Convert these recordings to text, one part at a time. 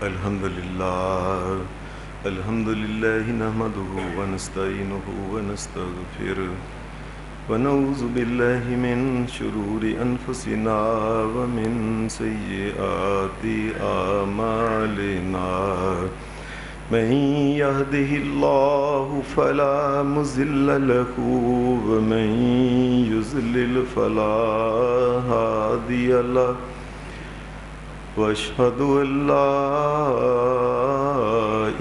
الحمد لله نحمده ونستعينه ونستغفره ونعوذ بالله من شرور أنفسنا ومن سيئات أعمالنا من يهده الله فلا مضل له ومن يضلل فلا هادي له واشهد ان لا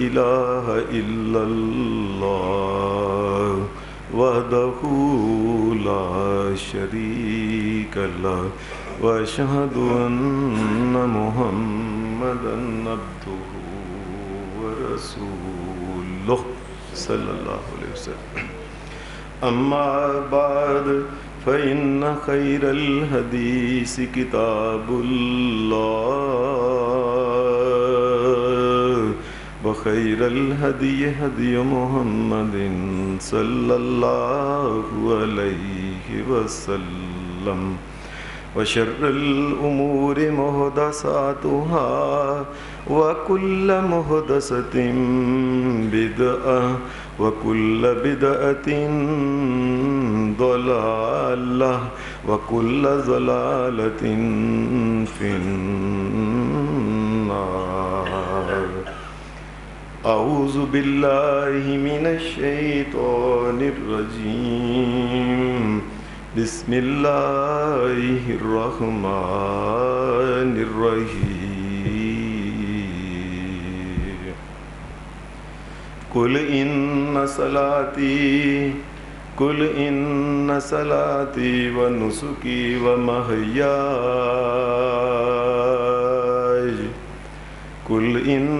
اله الا الله وحده لا شريك له واشهد ان محمدا عبده ورسوله صلى الله عليه وسلم. اما بعد فإن خير الحديث كتاب الله وخير الهدي هدي محمد صلى الله عليه وسلم وشر الأمور محدثاتها وكل محدثة بدعة وكل بدعة ضلالة وكل ضلالة في النار. أعوذ بالله من الشيطان الرجيم. بسم الله الرحمن الرحيم. قل إن صلاتي ونسكي ومحياي قل إن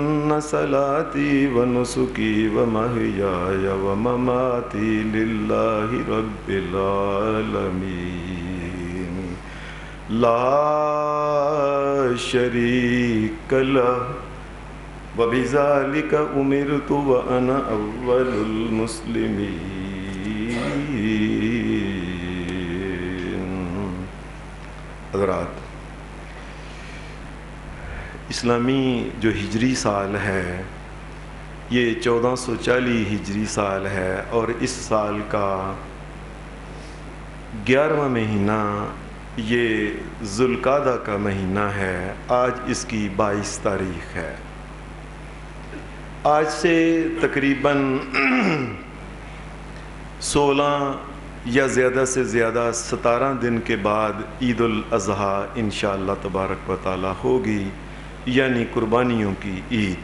صلاتي ونسكي ومحياي ومماتي لله رب العالمين لا شريك له وبذلك أمرت وأنا أول المسلمين. حضرات، اسلامی جو ہجری سال ہے یہ 1440 ہجری سال ہے اور اس سال کا 11واں مہینہ یہ ذوالقعدہ کا مہینہ ہے. آج اس کی 22 تاریخ ہے. آج سے تقریباً 16 یا زیادہ سے زیادہ 17 دن کے بعد عید الاضحیٰ انشاءاللہ تبارک و تعالی ہوگی، یعنی قربانیوں کی عید،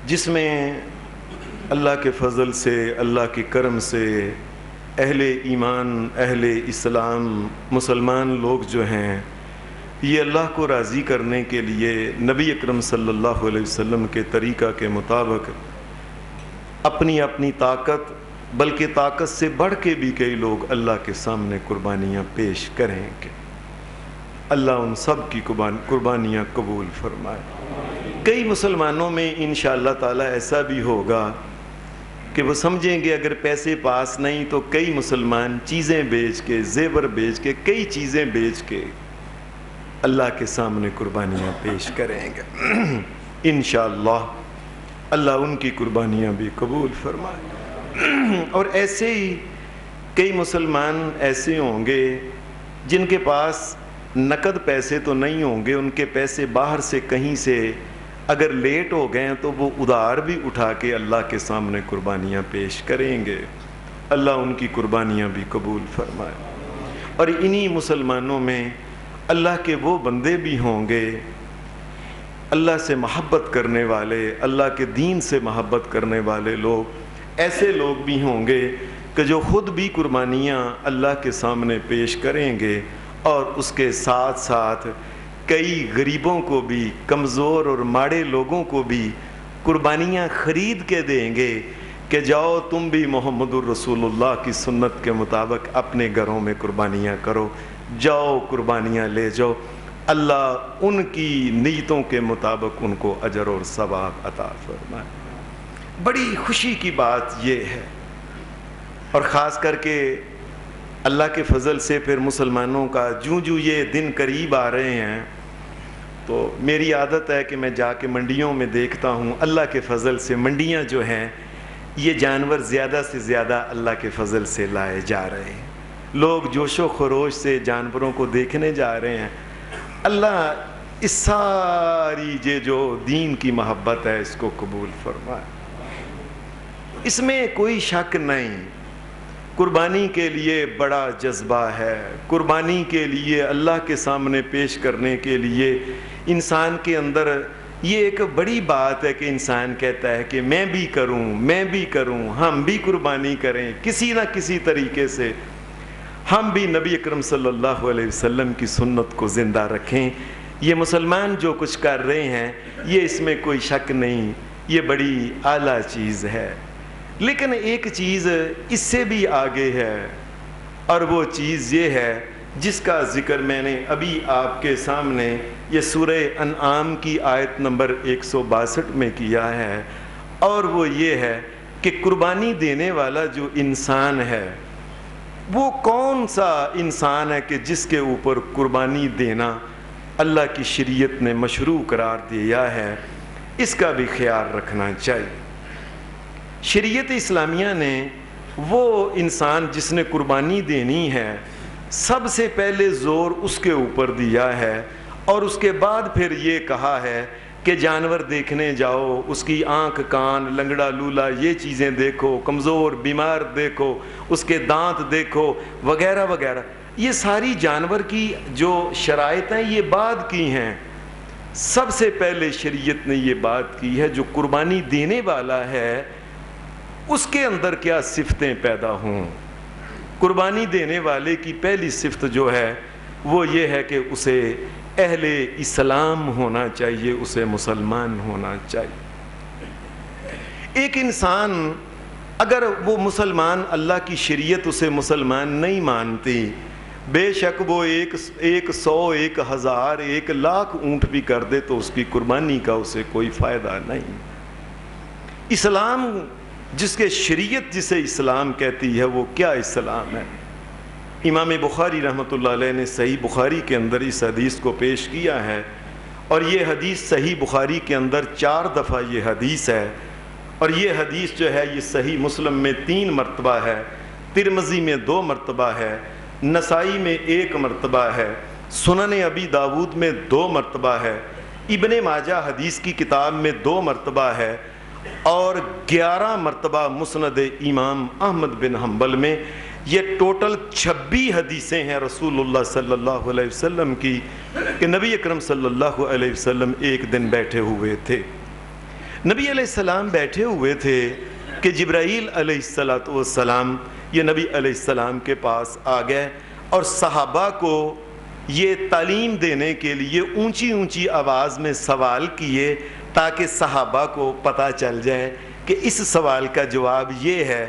جس میں اللہ کے فضل سے، اللہ کے کرم سے اہل ایمان، اہل اسلام، مسلمان لوگ جو ہیں یہ اللہ کو راضی کرنے کے لیے نبی اکرم صلی اللہ علیہ وسلم کے طریقہ کے مطابق اپنی اپنی طاقت، بلکہ طاقت سے بڑھ کے بھی کئی لوگ اللہ کے سامنے قربانیاں پیش کریں گے. اللہ ان سب کی قربانیاں قبول فرمائے. کئی مسلمانوں میں انشاءاللہ تعالی ایسا بھی ہوگا کہ وہ سمجھیں گے اگر پیسے پاس نہیں تو کئی مسلمان چیزیں بیچ کے، زیور بیچ کے، کئی چیزیں بیچ کے اللہ کے سامنے قربانیاں پیش کریں گے. انشاءاللہ اللہ ان کی قربانیاں بھی قبول فرمائے. اور ایسے ہی کئی مسلمان ایسے ہوں گے جن کے پاس نقد پیسے تو نہیں ہوں گے، ان کے پیسے باہر سے کہیں سے اگر لیٹ ہو گئے تو وہ ادھار بھی اٹھا کے اللہ کے سامنے قربانیاں پیش کریں گے. اللہ ان کی قربانیاں بھی قبول فرمائے. اور انہی مسلمانوں میں اللہ کے وہ بندے بھی ہوں گے، اللہ سے محبت کرنے والے، اللہ کے دین سے محبت کرنے والے لوگ، ایسے لوگ بھی ہوں گے کہ جو خود بھی قربانیاں اللہ کے سامنے پیش کریں گے اور اس کے ساتھ ساتھ کئی غریبوں کو بھی، کمزور اور ماڑے لوگوں کو بھی قربانیاں خرید کے دیں گے کہ جاؤ تم بھی محمد الرسول اللہ کی سنت کے مطابق اپنے گھروں میں قربانیاں کرو، جاؤ قربانیاں لے جاؤ. اللہ ان کی نیتوں کے مطابق ان کو اجر اور ثواب عطا فرمائے. بڑی خوشی کی بات یہ ہے. اور خاص کر کے اللہ کے فضل سے پھر مسلمانوں کا جوں یہ دن قریب آ رہے ہیں تو میری عادت ہے کہ میں جا کے منڈیوں میں دیکھتا ہوں، اللہ کے فضل سے منڈیاں جو ہیں یہ جانور زیادہ سے زیادہ اللہ کے فضل سے لائے جا رہے ہیں، لوگ جوش و خروش سے جانوروں کو دیکھنے جا رہے ہیں۔ اللہ اس ساری جو دین کی محبت ہے اس کو قبول فرمائے، اس میں کوئی شک نہیں۔ قربانی کے لیے بڑا جذبہ ہے، قربانی کے لیے اللہ کے سامنے پیش کرنے کے لیے انسان کے اندر یہ ایک بڑی بات ہے کہ انسان کہتا ہے کہ میں بھی کروں، میں بھی کروں، ہم بھی قربانی کریں، کسی نہ کسی طریقے سے ہم بھی نبی اکرم صلی اللہ علیہ وسلم کی سنت کو زندہ رکھیں۔ یہ مسلمان جو کچھ کر رہے ہیں یہ اس میں کوئی شک نہیں، یہ بڑی اعلیٰ چیز ہے، لیکن ایک چیز اس سے بھی آگے ہے، اور وہ چیز یہ ہے جس کا ذکر میں نے ابھی آپ کے سامنے یہ سورہ انعام کی آیت نمبر 162 میں کیا ہے، اور وہ یہ ہے کہ قربانی دینے والا جو انسان ہے وہ کون سا انسان ہے کہ جس کے اوپر قربانی دینا اللہ کی شریعت نے مشروع قرار دیا ہے، اس کا بھی خیال رکھنا چاہیے۔ شریعت اسلامیہ نے وہ انسان جس نے قربانی دینی ہے سب سے پہلے زور اس کے اوپر دیا ہے، اور اس کے بعد پھر یہ کہا ہے کہ جانور دیکھنے جاؤ، اس کی آنکھ کان لنگڑا لولا یہ چیزیں دیکھو، کمزور بیمار دیکھو، اس کے دانت دیکھو وغیرہ وغیرہ۔ یہ ساری جانور کی جو شرائط ہیں یہ بعد کی ہیں، سب سے پہلے شریعت نے یہ بات کی ہے جو قربانی دینے والا ہے اس کے اندر کیا صفتیں پیدا ہوں۔ قربانی دینے والے کی پہلی صفت جو ہے وہ یہ ہے کہ اسے اہل اسلام ہونا چاہیے، اسے مسلمان ہونا چاہیے۔ ایک انسان اگر وہ مسلمان اللہ کی شریعت اسے مسلمان نہیں مانتی، بے شک وہ ایک 100 1000 1,00,000 اونٹ بھی کر دے تو اس کی قربانی کا اسے کوئی فائدہ نہیں۔ اسلام جس کے شریعت جسے اسلام کہتی ہے وہ کیا اسلام ہے؟ امام بخاری رحمۃ اللہ علیہ نے صحیح بخاری کے اندر اس حدیث کو پیش کیا ہے، اور یہ حدیث صحیح بخاری کے اندر 4 دفعہ یہ حدیث ہے، اور یہ حدیث جو ہے یہ صحیح مسلم میں 3 مرتبہ ہے، ترمذی میں 2 مرتبہ ہے، نسائی میں 1 مرتبہ ہے، سنن ابی داود میں 2 مرتبہ ہے، ابن ماجہ حدیث کی کتاب میں 2 مرتبہ ہے، اور 11 مرتبہ مسند امام احمد بن حنبل میں۔ یہ ٹوٹل 26 حدیثیں ہیں رسول اللہ صلی اللہ علیہ وسلم کی کہ نبی اکرم صلی اللہ علیہ وسلم ایک دن بیٹھے ہوئے تھے، نبی علیہ السلام بیٹھے ہوئے تھے کہ جبرائیل علیہ السلام یہ نبی علیہ السلام کے پاس آ گئے، اور صحابہ کو یہ تعلیم دینے کے لیے اونچی اونچی آواز میں سوال کیے تاکہ صحابہ کو پتہ چل جائے کہ اس سوال کا جواب یہ ہے۔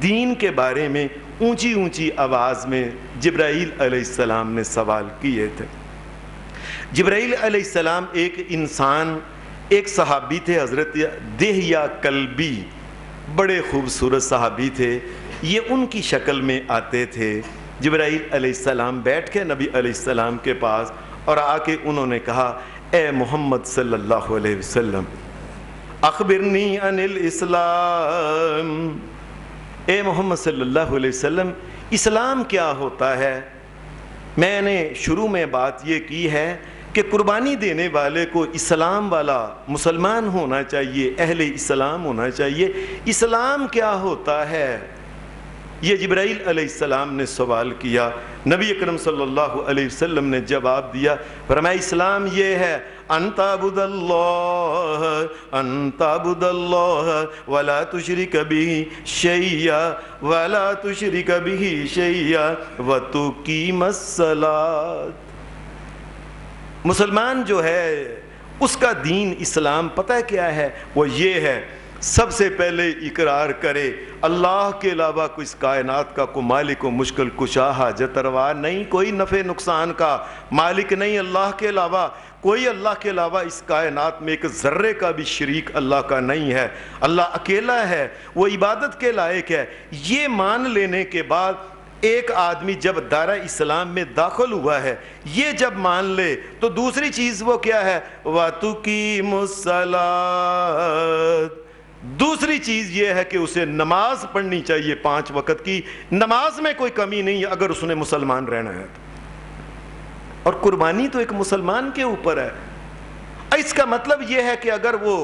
دین کے بارے میں اونچی اونچی آواز میں جبرائیل علیہ السلام نے سوال کیے تھے۔ جبرائیل علیہ السلام ایک انسان، ایک صحابی تھے حضرت دہیہ کلبی، بڑے خوبصورت صحابی تھے، یہ ان کی شکل میں آتے تھے۔ جبرائیل علیہ السلام بیٹھ کے نبی علیہ السلام کے پاس اور آ کے انہوں نے کہا، اے محمد صلی اللہ علیہ وسلم اخبرنی عن الاسلام، اے محمد صلی اللہ علیہ وسلم اسلام کیا ہوتا ہے؟ میں نے شروع میں بات یہ کی ہے کہ قربانی دینے والے کو اسلام والا مسلمان ہونا چاہیے، اہل اسلام ہونا چاہیے۔ اسلام کیا ہوتا ہے؟ یہ جبرائیل علیہ السلام نے سوال کیا، نبی اکرم صلی اللہ علیہ وسلم نے جواب دیا، فرمایا اسلام یہ ہے ان تعبد اللہ ولا تشرک به شیئا ولا تشرک به شیئا وتقیم الصلاۃ۔ مسلمان جو ہے اس کا دین اسلام پتہ ہے کیا ہے؟ وہ یہ ہے سب سے پہلے اقرار کرے اللہ کے علاوہ کوئی اس کائنات کا کوئی مالک و مشکل کشا حاجت روا نہیں، کوئی نفع نقصان کا مالک نہیں اللہ کے علاوہ، کوئی اللہ کے علاوہ اس کائنات میں ایک ذرے کا بھی شریک اللہ کا نہیں ہے، اللہ اکیلا ہے، وہ عبادت کے لائق ہے۔ یہ مان لینے کے بعد ایک آدمی جب دائرہ اسلام میں داخل ہوا ہے، یہ جب مان لے تو دوسری چیز وہ کیا ہے؟ وَتُقِيمُ الصَّلَاةَ، دوسری چیز یہ ہے کہ اسے نماز پڑھنی چاہیے 5 وقت کی، نماز میں کوئی کمی نہیں اگر اس نے مسلمان رہنا ہے تو۔ اور قربانی تو ایک مسلمان کے اوپر ہے۔ اس کا مطلب یہ ہے کہ اگر وہ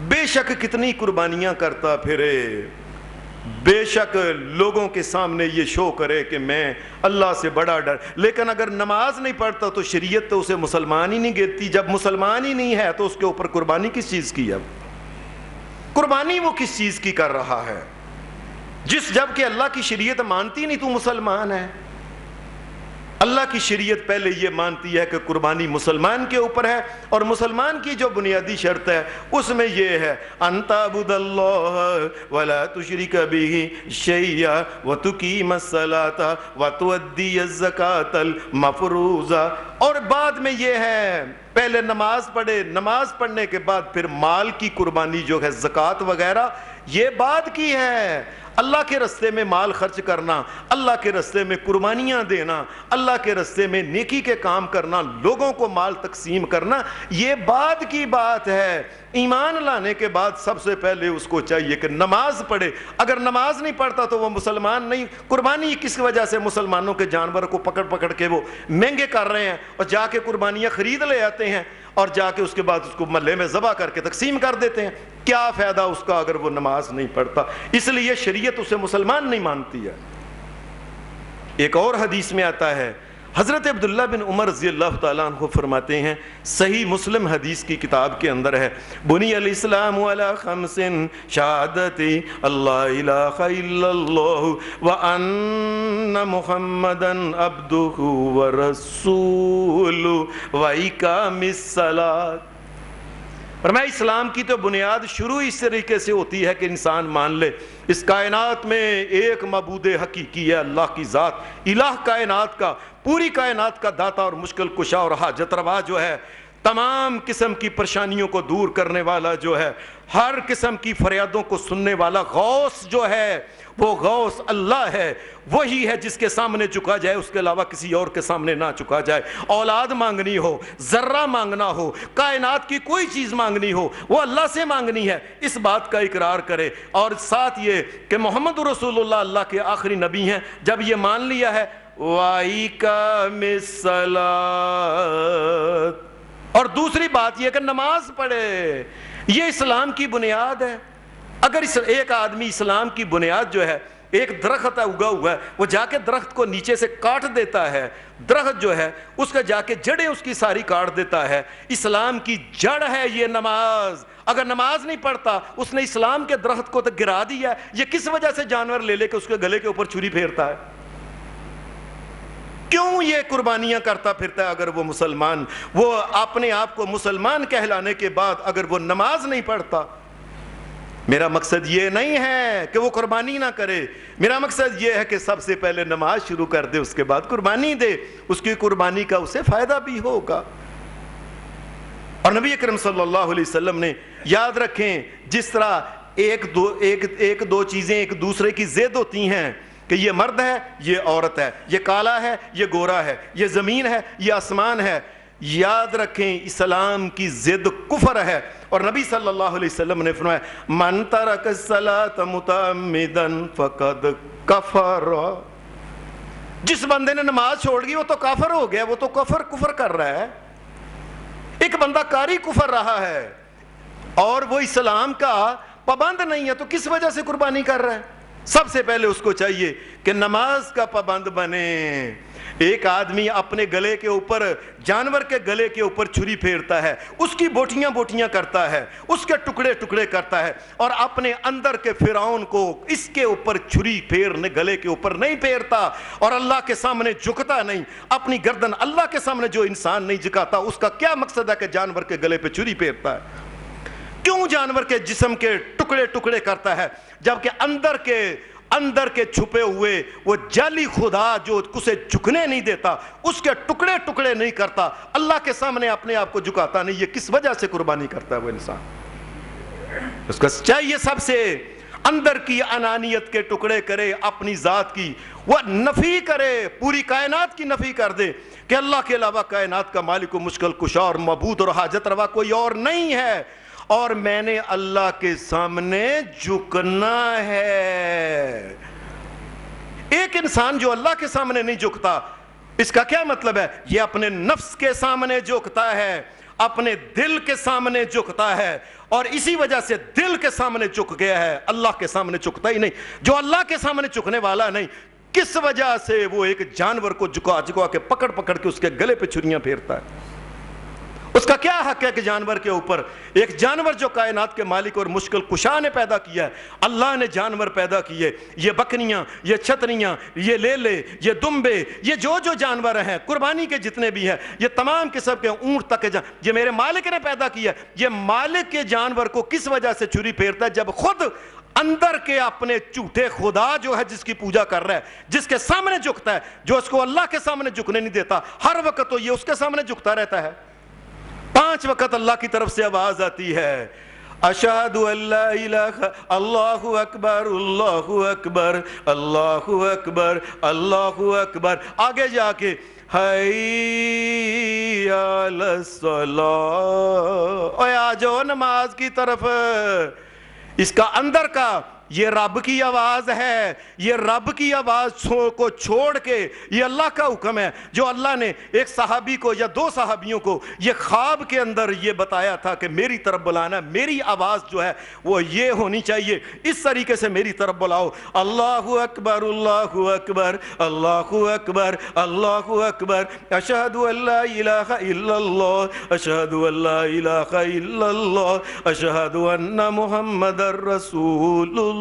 بے شک کتنی قربانیاں کرتا پھرے، بے شک لوگوں کے سامنے یہ شو کرے کہ میں اللہ سے بڑا ڈر، لیکن اگر نماز نہیں پڑھتا تو شریعت تو اسے مسلمان ہی نہیں گنتی۔ جب مسلمان ہی نہیں ہے تو اس کے اوپر قربانی کس چیز کی ہے؟ قربانی وہ کس چیز کی کر رہا ہے؟ جب کہ اللہ کی شریعت مانتی نہیں تو مسلمان ہے۔ اللہ کی شریعت پہلے یہ مانتی ہے کہ قربانی مسلمان کے اوپر ہے، اور مسلمان کی جو بنیادی شرط ہے اس میں یہ ہے ان تعبد اللہ ولا تشرک بہ شیئا وتقیم الصلاۃ وتؤدی الزکاۃ المفروضہ، اور بعد میں یہ ہے پہلے نماز پڑھے، نماز پڑھنے کے بعد پھر مال کی قربانی جو ہے زکوٰۃ وغیرہ یہ بعد کی ہے۔ اللہ کے رستے میں مال خرچ کرنا، اللہ کے رستے میں قربانیاں دینا، اللہ کے رستے میں نیکی کے کام کرنا، لوگوں کو مال تقسیم کرنا، یہ بعد کی بات ہے۔ ایمان لانے کے بعد سب سے پہلے اس کو چاہیے کہ نماز پڑھے۔ اگر نماز نہیں پڑھتا تو وہ مسلمان نہیں۔ قربانی کس وجہ سے مسلمانوں کے جانور کو پکڑ پکڑ کے وہ مہنگے کر رہے ہیں اور جا کے قربانیاں خرید لے آتے ہیں اور جا کے اس کے بعد اس کو محلے میں ذبح کر کے تقسیم کر دیتے ہیں۔ کیا فائدہ اس کا اگر وہ نماز نہیں پڑھتا؟ اس لیے شریعت اسے مسلمان نہیں مانتی ہے۔ ایک اور حدیث میں آتا ہے، حضرت عبداللہ بن عمر رضی اللہ تعالیٰ عنہ فرماتے ہیں، صحیح مسلم حدیث کی کتاب کے اندر ہے، بنی الاسلام علی خمس شہادت اللہ الہ الا اللہ وان محمدا عبدہ ورسولہ واقام الصلاۃ۔ فرمایا اسلام کی تو بنیاد شروع اس طریقے سے ہوتی ہے کہ انسان مان لے اس کائنات میں ایک معبود حقیقی ہے اللہ کی ذات، الہ کائنات کا، پوری کائنات کا داتا اور مشکل کشا اور حاجت روا جو ہے، تمام قسم کی پریشانیوں کو دور کرنے والا جو ہے، ہر قسم کی فریادوں کو سننے والا غوث جو ہے، وہ غوث اللہ ہے۔ وہی ہے جس کے سامنے جھکا جائے، اس کے علاوہ کسی اور کے سامنے نہ جھکا جائے۔ اولاد مانگنی ہو، ذرہ مانگنا ہو، کائنات کی کوئی چیز مانگنی ہو، وہ اللہ سے مانگنی ہے، اس بات کا اقرار کرے۔ اور ساتھ یہ کہ محمد رسول اللہ اللہ کے آخری نبی ہیں، جب یہ مان لیا ہے وَإِقَامِ الصَّلَاةِ، اور دوسری بات یہ کہ نماز پڑھے، یہ اسلام کی بنیاد ہے۔ اگر ایک آدمی اسلام کی بنیاد جو ہے، ایک درخت ہے اگا ہوا ہے، وہ جا کے درخت کو نیچے سے کاٹ دیتا ہے، درخت جو ہے اس کا جا کے جڑیں اس کی ساری کاٹ دیتا ہے۔ اسلام کی جڑ ہے یہ نماز۔ اگر نماز نہیں پڑھتا اس نے اسلام کے درخت کو تو گرا دیا ہے۔ یہ کس وجہ سے جانور لے لے کے اس کے گلے کے اوپر چھری پھیرتا ہے؟ کیوں یہ قربانیاں کرتا پھرتا ہے اگر وہ مسلمان، وہ اپنے آپ کو مسلمان کہلانے کے بعد اگر وہ نماز نہیں پڑھتا؟ میرا مقصد یہ نہیں ہے کہ وہ قربانی نہ کرے، میرا مقصد یہ ہے کہ سب سے پہلے نماز شروع کر دے، اس کے بعد قربانی دے، اس کی قربانی کا اسے فائدہ بھی ہوگا۔ اور نبی اکرم صلی اللہ علیہ وسلم نے یاد رکھیں، جس طرح ایک دو چیزیں ایک دوسرے کی ضد ہوتی ہیں کہ یہ مرد ہے یہ عورت ہے، یہ کالا ہے یہ گورا ہے، یہ زمین ہے یہ آسمان ہے، یاد رکھیں اسلام کی ضد کفر ہے۔ اور نبی صلی اللہ علیہ وسلم نے فرمایا من ترک الصلاۃ متعمدا فقد کفر، جس بندے نے نماز چھوڑ گئی وہ تو کافر ہو گیا، وہ تو کفر کر رہا ہے۔ ایک بندہ کاری کفر رہا ہے اور وہ اسلام کا پابند نہیں ہے تو کس وجہ سے قربانی کر رہا ہے؟ سب سے پہلے اس کو چاہیے کہ نماز کا پابند بنے۔ ایک آدمی اپنے گلے کے اوپر، جانور کے گلے کے اوپر چھری پھیرتا ہے، اس کی بوٹیاں بوٹیاں کرتا ہے، اس کے ٹکڑے ٹکڑے کرتا ہے، اور اپنے اندر کے فرعون کو اس کے اوپر چھری پھیرنے گلے کے اوپر نہیں پھیرتا، اور اللہ کے سامنے جھکتا نہیں، اپنی گردن اللہ کے سامنے جو انسان نہیں جھکاتا، اس کا کیا مقصد ہے کہ جانور کے گلے پہ چھری پھیرتا ہے؟ کیوں جانور کے جسم کے ٹکڑے ٹکڑے کرتا ہے جبکہ اندر کے چھپے ہوئے وہ جعلی خدا جو اسے جھکنے نہیں دیتا، اس کے ٹکڑے ٹکڑے نہیں کرتا، اللہ کے سامنے اپنے آپ کو جھکاتا نہیں؟ یہ کس وجہ سے قربانی کرتا ہے وہ انسان؟ اس کا چاہیے سب سے اندر کی انانیت کے ٹکڑے کرے، اپنی ذات کی وہ نفی کرے، پوری کائنات کی نفی کر دے کہ اللہ کے علاوہ کائنات کا مالک و مشکل کشا اور معبود اور حاجت روا کوئی اور نہیں ہے، اور میں نے اللہ کے سامنے جھکنا ہے۔ ایک انسان جو اللہ کے سامنے نہیں جھکتا، اس کا کیا مطلب ہے؟ یہ اپنے نفس کے سامنے جھکتا ہے، اپنے دل کے سامنے جھکتا ہے، اور اسی وجہ سے دل کے سامنے جھک گیا ہے، اللہ کے سامنے جھکتا ہی نہیں۔ جو اللہ کے سامنے جھکنے والا نہیں، کس وجہ سے وہ ایک جانور کو جھکا کے پکڑ کے اس کے گلے پہ چھریاں پھیرتا ہے؟ اس کا کیا حق ہے کہ جانور کے اوپر؟ ایک جانور جو کائنات کے مالک اور مشکل کشا نے پیدا کیا ہے، اللہ نے جانور پیدا کیے، یہ بکریاں، یہ چھتریاں، یہ لیلے، یہ دمبے، یہ جو جانور ہیں قربانی کے جتنے بھی ہیں، یہ تمام قسم کے اونٹ تک کے یہ میرے مالک نے پیدا کیا ہے۔ یہ مالک کے جانور کو کس وجہ سے چھری پھیرتا ہے؟ جب خود اندر کے اپنے جھوٹے خدا جو ہے جس کی پوجا کر رہا ہے، جس کے سامنے جھکتا ہے، جو اس کو اللہ کے سامنے جھکنے نہیں دیتا، ہر وقت تو یہ اس کے سامنے جھکتا رہتا ہے۔ 5 وقت اللہ کی طرف سے آواز آتی ہے، اشہد ان لا الہ، اللہ اکبر اللہ اکبر اللہ اکبر اللہ اکبر، آگے جا کے حی علی الصلاۃ، اوے آ جاؤ نماز کی طرف۔ اس کا اندر کا یہ رب کی آواز ہے، یہ رب کی آواز کو چھوڑ کے یہ اللہ کا حکم ہے، جو اللہ نے ایک صحابی کو یا 2 صحابیوں کو یہ خواب کے اندر یہ بتایا تھا کہ میری طرف بلانا، میری آواز جو ہے وہ یہ ہونی چاہیے، اس طریقے سے میری طرف بلاؤ، اللہ اکبر اللہ اکبر اللہ اکبر اللہ اکبر، اشہد ان لا الہ الا اللہ اشہد ان لا الہ الا اللہ اشہد ان محمد رسول اللہ۔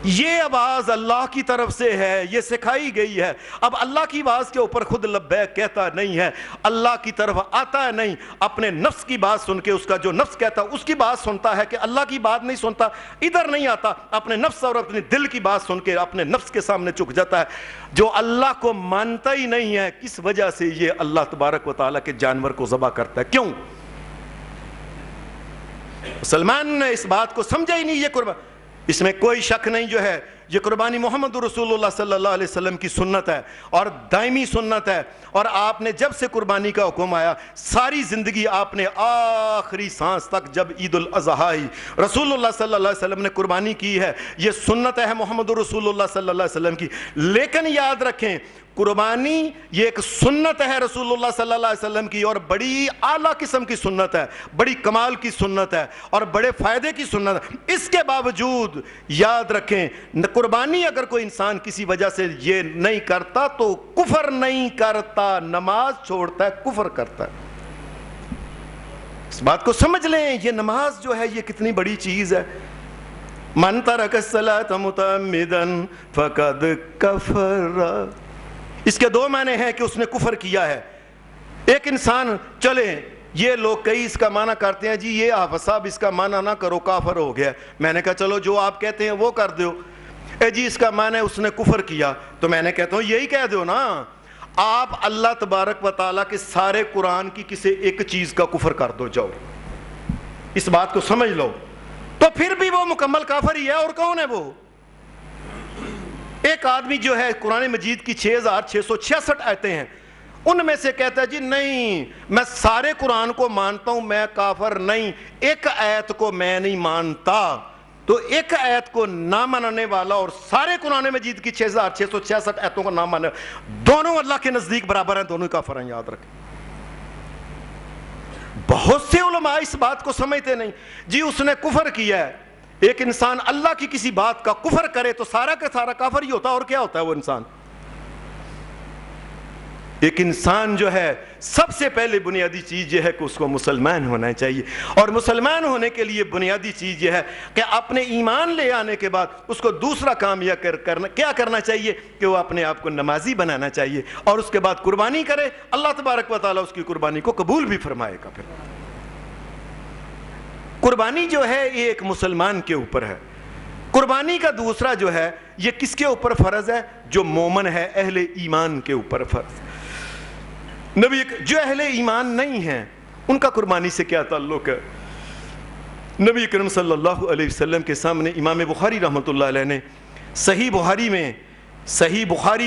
یہ آواز اللہ کی طرف سے ہے، یہ سکھائی گئی ہے۔ اب اللہ کی آواز کے اوپر خود لبیک کہتا نہیں ہے، اللہ کی طرف آتا ہے نہیں، اپنے نفس کی بات سن کے اس کا جو نفس کہتا اس کی بات سنتا ہے، کہ اللہ کی بات نہیں سنتا، ادھر نہیں آتا، اپنے نفس اور اپنے دل کی بات سن کے اپنے نفس کے سامنے جھک جاتا ہے، جو اللہ کو مانتا ہی نہیں ہے۔ کس وجہ سے یہ اللہ تبارک و تعالیٰ کے جانور کو ذبح کرتا ہے؟ کیوں؟ مسلمان نے اس بات کو سمجھا ہی نہیں۔ یہ قربان، اس میں کوئی شک نہیں جو ہے، یہ قربانی محمد رسول اللہ صلی اللہ علیہ وسلم کی سنت ہے اور دائمی سنت ہے، اور آپ نے جب سے قربانی کا حکم آیا، ساری زندگی آپ نے آخری سانس تک، جب عید الاضحی رسول اللہ صلی اللہ علیہ وسلم نے قربانی کی ہے، یہ سنت ہے محمد رسول اللہ صلی اللہ علیہ وسلم کی۔ لیکن یاد رکھیں، قربانی یہ ایک سنت ہے رسول اللہ صلی اللہ علیہ وسلم کی، اور بڑی اعلیٰ قسم کی سنت ہے، بڑی کمال کی سنت ہے، اور بڑے فائدے کی سنت ہے۔ اس کے باوجود یاد رکھیں، قربانی اگر کوئی انسان کسی وجہ سے یہ نہیں کرتا تو کفر نہیں کرتا، نماز چھوڑتا ہے، کفر کرتا ہے۔ اس بات کو سمجھ لیں، یہ نماز جو ہے یہ کتنی بڑی چیز ہے۔ من ترک الصلاۃ متعمدا فقد کفر، اس کے 2 معنی ہیں کہ اس نے کفر کیا ہے۔ ایک انسان، چلے یہ لوگ کئی اس کا معنی کرتے ہیں، جی یہ حافظ صاحب اس کا معنی نہ کرو، کافر ہو گیا۔ میں نے کہا چلو جو آپ کہتے ہیں وہ کر دو۔ جی اس کا معنی ہے اس نے کفر کیا، تو میں نے کہتا ہوں یہی کہہ دو نا، آپ اللہ تبارک و تعالیٰ کے سارے قرآن کی کسی ایک چیز کا کفر کر دو، جاؤ اس بات کو سمجھ لو، تو پھر بھی وہ مکمل کافر ہی ہے۔ اور کون ہے وہ؟ ایک آدمی جو ہے قرآن مجید کی 6666 آیتیں ہیں، ان میں سے کہتا ہے جی نہیں میں سارے قرآن کو مانتا ہوں، میں کافر نہیں، ایک آیت کو میں نہیں مانتا۔ تو ایک آیت کو نہ ماننے والا اور سارے قرآن مجید کی 6666 آیتوں کو نہ ماننے، دونوں اللہ کے نزدیک برابر ہیں، دونوں کافر ہیں، یاد رکھیں۔ بہت سے علماء اس بات کو سمجھتے نہیں، جی اس نے کفر کیا ہے۔ ایک انسان اللہ کی کسی بات کا کفر کرے تو سارا کا سارا کافر ہی ہوتا ہے، اور کیا ہوتا ہے وہ انسان؟ ایک انسان جو ہے سب سے پہلے بنیادی چیز یہ ہے کہ اس کو مسلمان ہونا چاہیے، اور مسلمان ہونے کے لیے بنیادی چیز یہ ہے کہ اپنے ایمان لے آنے کے بعد اس کو دوسرا کام یہ کیا کرنا چاہیے کہ وہ اپنے آپ کو نمازی بنانا چاہیے، اور اس کے بعد قربانی کرے، اللہ تبارک و تعالیٰ اس کی قربانی کو قبول بھی فرمائے گا۔ پھر قربانی جو ہے یہ ایک مسلمان کے اوپر ہے۔ قربانی کا دوسرا جو ہے یہ کس کے اوپر فرض ہے؟ جو مومن ہے، اہل ایمان کے اوپر فرض۔ نبی جو اہل ایمان نہیں ہیں ان کا قربانی سے کیا تعلق ہے؟ نبی کریم صلی اللہ علیہ وسلم کے سامنے امام بخاری رحمۃ اللہ علیہ نے صحیح بخاری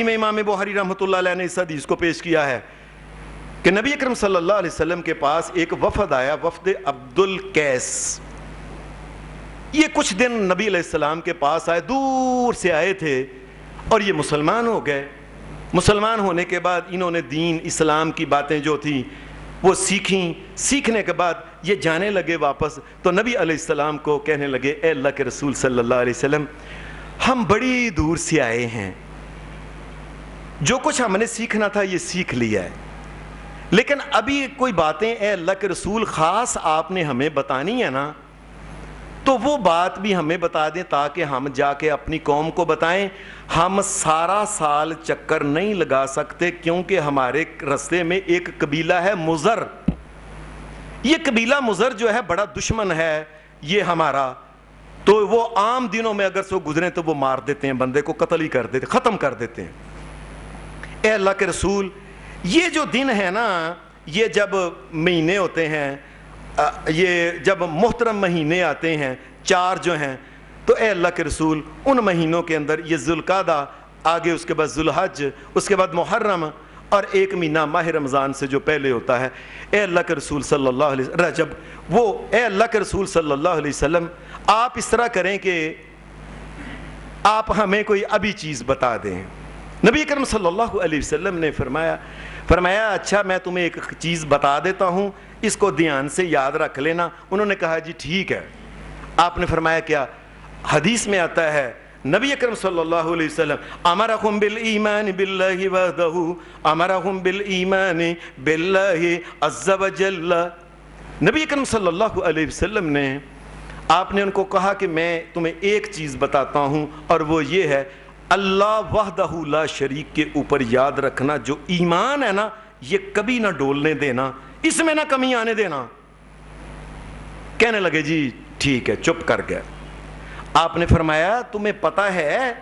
میں امام بخاری رحمۃ اللہ علیہ نے اس حدیث کو پیش کیا ہے کہ نبی اکرم صلی اللہ علیہ وسلم کے پاس ایک وفد آیا، وفد عبد القیس۔ یہ کچھ دن نبی علیہ السلام کے پاس آئے، دور سے آئے تھے اور یہ مسلمان ہو گئے۔ مسلمان ہونے کے بعد انہوں نے دین اسلام کی باتیں جو تھیں وہ سیکھیں، سیکھنے کے بعد یہ جانے لگے واپس، تو نبی علیہ السلام کو کہنے لگے اے اللہ کے رسول صلی اللہ علیہ وسلم، ہم بڑی دور سے آئے ہیں، جو کچھ ہم نے سیکھنا تھا یہ سیکھ لیا ہے، لیکن ابھی کوئی باتیں اے اللہ کے رسول خاص آپ نے ہمیں بتانی ہے نا، تو وہ بات بھی ہمیں بتا دیں تاکہ ہم جا کے اپنی قوم کو بتائیں۔ ہم سارا سال چکر نہیں لگا سکتے کیونکہ ہمارے رستے میں ایک قبیلہ ہے مضر، یہ قبیلہ مضر جو ہے بڑا دشمن ہے یہ ہمارا، تو وہ عام دنوں میں اگر سو گزریں تو وہ مار دیتے ہیں، بندے کو قتل ہی کر دیتے، ختم کر دیتے ہیں۔ اے اللہ کے رسول، یہ جو دن ہے نا، یہ جب مہینے ہوتے ہیں، یہ جب محترم مہینے آتے ہیں 4 جو ہیں، تو اے اللہ کے رسول ان مہینوں کے اندر یہ ذوالقعدہ، آگے اس کے بعد ذوالحج، اس کے بعد محرم، اور ایک مہینہ ماہ رمضان سے جو پہلے ہوتا ہے، اے اللہ کے رسول صلی اللہ علیہ وسلم رجب، وہ اے اللہ کے رسول صلی اللہ علیہ وسلم آپ اس طرح کریں کہ آپ ہمیں کوئی ابھی چیز بتا دیں۔ نبی کریم صلی اللہ علیہ وسلم نے فرمایا اچھا میں تمہیں ایک چیز بتا دیتا ہوں، اس کو دھیان سے یاد رکھ لینا۔ انہوں نے کہا جی ٹھیک ہے۔ آپ نے فرمایا کیا؟ حدیث میں آتا ہے نبی اکرم صلی اللہ علیہ وسلم امرہم بالایمان باللہ وحدہ، امرہم بالایمان باللہ عز وجل۔ نبی اکرم صلی اللہ علیہ وسلم نے آپ نے ان کو کہا کہ میں تمہیں ایک چیز بتاتا ہوں، اور وہ یہ ہے اللہ وحدہ لا شریک کے اوپر یاد رکھنا، جو ایمان ہے نا یہ کبھی نہ ڈولنے دینا، اس میں نہ کمی آنے دینا۔ کہنے لگے جی ٹھیک ہے، چپ کر گئے۔ آپ نے فرمایا تمہیں پتہ ہے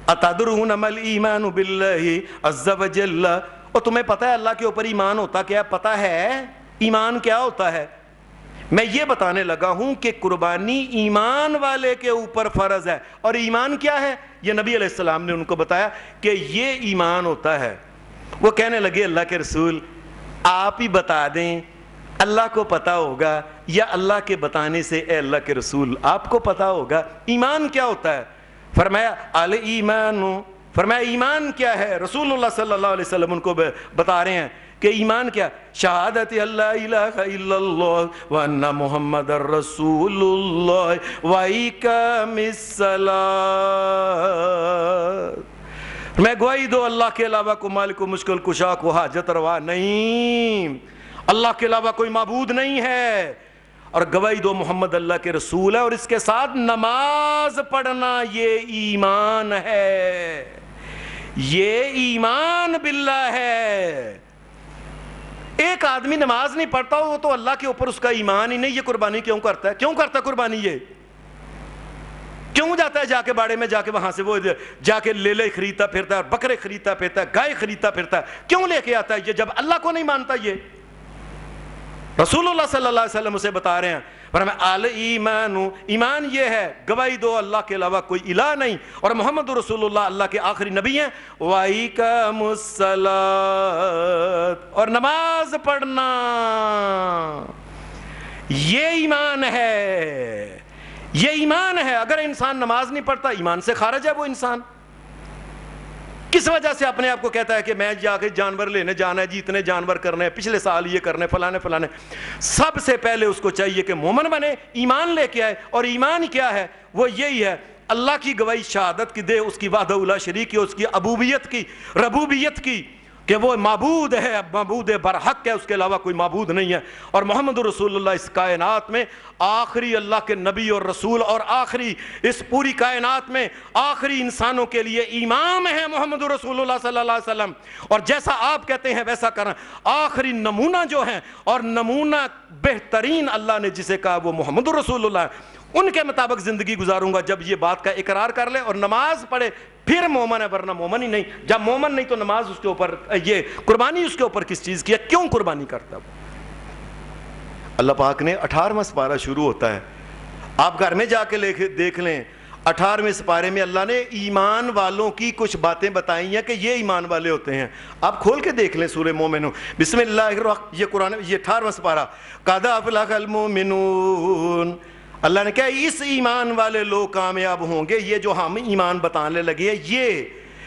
اتدرون ما الایمان باللہ عز وجل، اور تمہیں پتہ ہے اللہ کے اوپر ایمان ہوتا کیا ہے؟ پتہ ہے ایمان کیا ہوتا ہے؟ میں یہ بتانے لگا ہوں کہ قربانی ایمان والے کے اوپر فرض ہے، اور ایمان کیا ہے یہ نبی علیہ السلام نے ان کو بتایا کہ یہ ایمان ہوتا ہے۔ وہ کہنے لگے اللہ کے رسول آپ ہی بتا دیں، اللہ کو پتا ہوگا، یا اللہ کے بتانے سے اے اللہ کے رسول آپ کو پتا ہوگا ایمان کیا ہوتا ہے؟ فرمایا الایمان، فرمایا ایمان کیا ہے؟ رسول اللہ صلی اللہ علیہ وسلم ان کو بتا رہے ہیں کہ ایمان کیا؟ شہادت اللہ الہ الا اللہ وان محمد رسول اللہ وإقام الصلاۃ، میں گواہی دو اللہ کے علاوہ کوئی مالک و مشکل کشا کو حاجت روا نہیں، اللہ کے علاوہ کوئی معبود نہیں ہے، اور گواہی دو محمد اللہ کے رسول ہے، اور اس کے ساتھ نماز پڑھنا یہ ایمان ہے، یہ ایمان باللہ ہے۔ ایک آدمی نماز نہیں پڑھتا ہو تو اللہ کے اوپر اس کا ایمان ہی نہیں، یہ قربانی کیوں کرتا ہے؟ کیوں کرتا ہے قربانی؟ یہ کیوں جاتا ہے جا کے باڑے میں جا کے وہاں سے وہ جا کے لے خریدتا پھرتا ہے، بکرے خریدتا پھرتا ہے، گائے خریدتا پھرتا ہے، کیوں لے کے آتا ہے یہ جب اللہ کو نہیں مانتا؟ یہ رسول اللہ صلی اللہ علیہ وسلم اسے بتا رہے ہیں، فرمایا الایمان، ایمان یہ ہے گواہی دو اللہ کے علاوہ کوئی الہ نہیں، اور محمد رسول اللہ اللہ کے آخری نبی ہیں، وإقام الصلاۃ، اور نماز پڑھنا، یہ ایمان ہے، یہ ایمان ہے۔ اگر انسان نماز نہیں پڑھتا ایمان سے خارج ہے وہ انسان۔ کس وجہ سے اپنے آپ کو کہتا ہے کہ میں جا کے جانور لینے جانا ہے جی، اتنے جانور کرنے ہیں، پچھلے سال یہ کرنے فلانے؟ سب سے پہلے اس کو چاہیے کہ مومن بنے، ایمان لے کے آئے، اور ایمان کیا ہے؟ وہ یہی ہے اللہ کی گواہی شہادت کی دے، اس کی وحدہ لا شریک کی، اس کی ابوبیت کی، ربوبیت کی، کہ وہ معبود ہے، معبود برحق ہے، اس کے علاوہ کوئی معبود نہیں ہے، اور محمد رسول اللہ اس کائنات میں آخری اللہ کے نبی اور رسول، اور آخری اس پوری کائنات میں آخری انسانوں کے لیے امام ہے محمد رسول اللہ صلی اللہ علیہ وسلم، اور جیسا آپ کہتے ہیں ویسا کرنا، آخری نمونہ جو ہیں، اور نمونہ بہترین اللہ نے جسے کہا وہ محمد رسول اللہ ہے، ان کے مطابق زندگی گزاروں گا۔ جب یہ بات کا اقرار کر لے اور نماز پڑھے پھر مومن ہے، ورنہ مومن ہی نہیں۔ جب مومن نہیں تو نماز اس کے اوپر، یہ قربانی اس کے اوپر کس چیز کی ہے؟ کیوں قربانی کرتا ہے؟ اللہ پاک نے 18واں سپارہ شروع ہوتا ہے آپ گھر میں جا کے دیکھ لیں 18ویں سپارے میں اللہ نے ایمان والوں کی کچھ باتیں بتائی ہیں کہ یہ ایمان والے ہوتے ہیں. آپ کھول کے دیکھ لیں سورہ مومنون. بسم اللہ الرحمن، یہ قرآن، یہ 18واں سپارہ. قد افلح المؤمنون. اللہ نے کہا اس ایمان والے لوگ کامیاب ہوں گے، یہ جو ہم ایمان بتانے لگے ہیں یہ.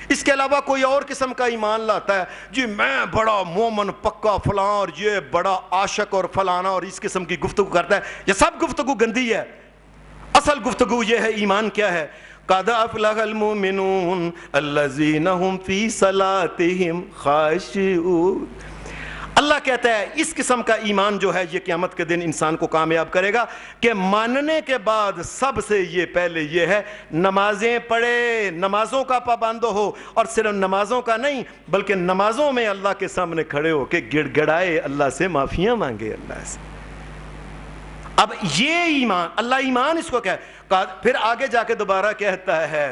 اس کے علاوہ کوئی اور قسم کا ایمان لاتا ہے جی میں بڑا مومن پکا فلاں اور یہ بڑا عاشق اور فلانا اور اس قسم کی گفتگو کرتا ہے، یہ سب گفتگو گندی ہے. اصل گفتگو یہ ہے ایمان کیا ہے. قد افلح المؤمنون الذین هم فی صلاتهم خاشعون. اللہ کہتا ہے اس قسم کا ایمان جو ہے یہ قیامت کے دن انسان کو کامیاب کرے گا کہ ماننے کے بعد سب سے یہ پہلے یہ ہے نمازیں پڑھے، نمازوں کا پابند ہو، اور صرف نمازوں کا نہیں بلکہ نمازوں میں اللہ کے سامنے کھڑے ہو کے گڑ گڑائے، اللہ سے معافیاں مانگے اللہ سے. اب یہ ایمان، اللہ ایمان اس کو کہا. پھر آگے جا کے دوبارہ کہتا ہے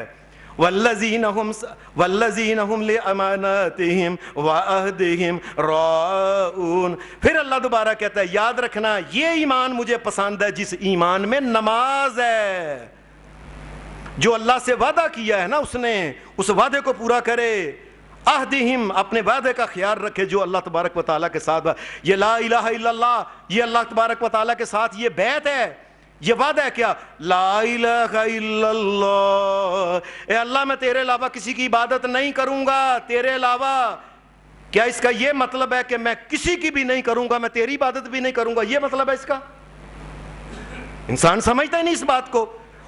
والذین هم لأماناتهم وعہدهم راعون. پھر اللہ دوبارہ کہتا ہے یاد رکھنا یہ ایمان مجھے پسند ہے جس ایمان میں نماز ہے، جو اللہ سے وعدہ کیا ہے نا اس نے اس وعدے کو پورا کرے. عہدہم، اپنے وعدے کا خیال رکھے جو اللہ تبارک و تعالیٰ کے ساتھ. یہ لا الہ الا اللہ، یہ اللہ تبارک و تعالیٰ کے ساتھ یہ بیعت ہے، یہ وعدہ ہے. کیا؟ لا الہ الا اللہ، اے اللہ میں تیرے علاوہ کسی کی عبادت نہیں کروں گا تیرے علاوہ. کیا اس کا یہ مطلب ہے کہ میں کسی کی بھی نہیں کروں گا، میں تیری عبادت بھی نہیں کروں گا؟ یہ مطلب ہے اس کا؟ انسان سمجھتا ہی نہیں اس بات کو.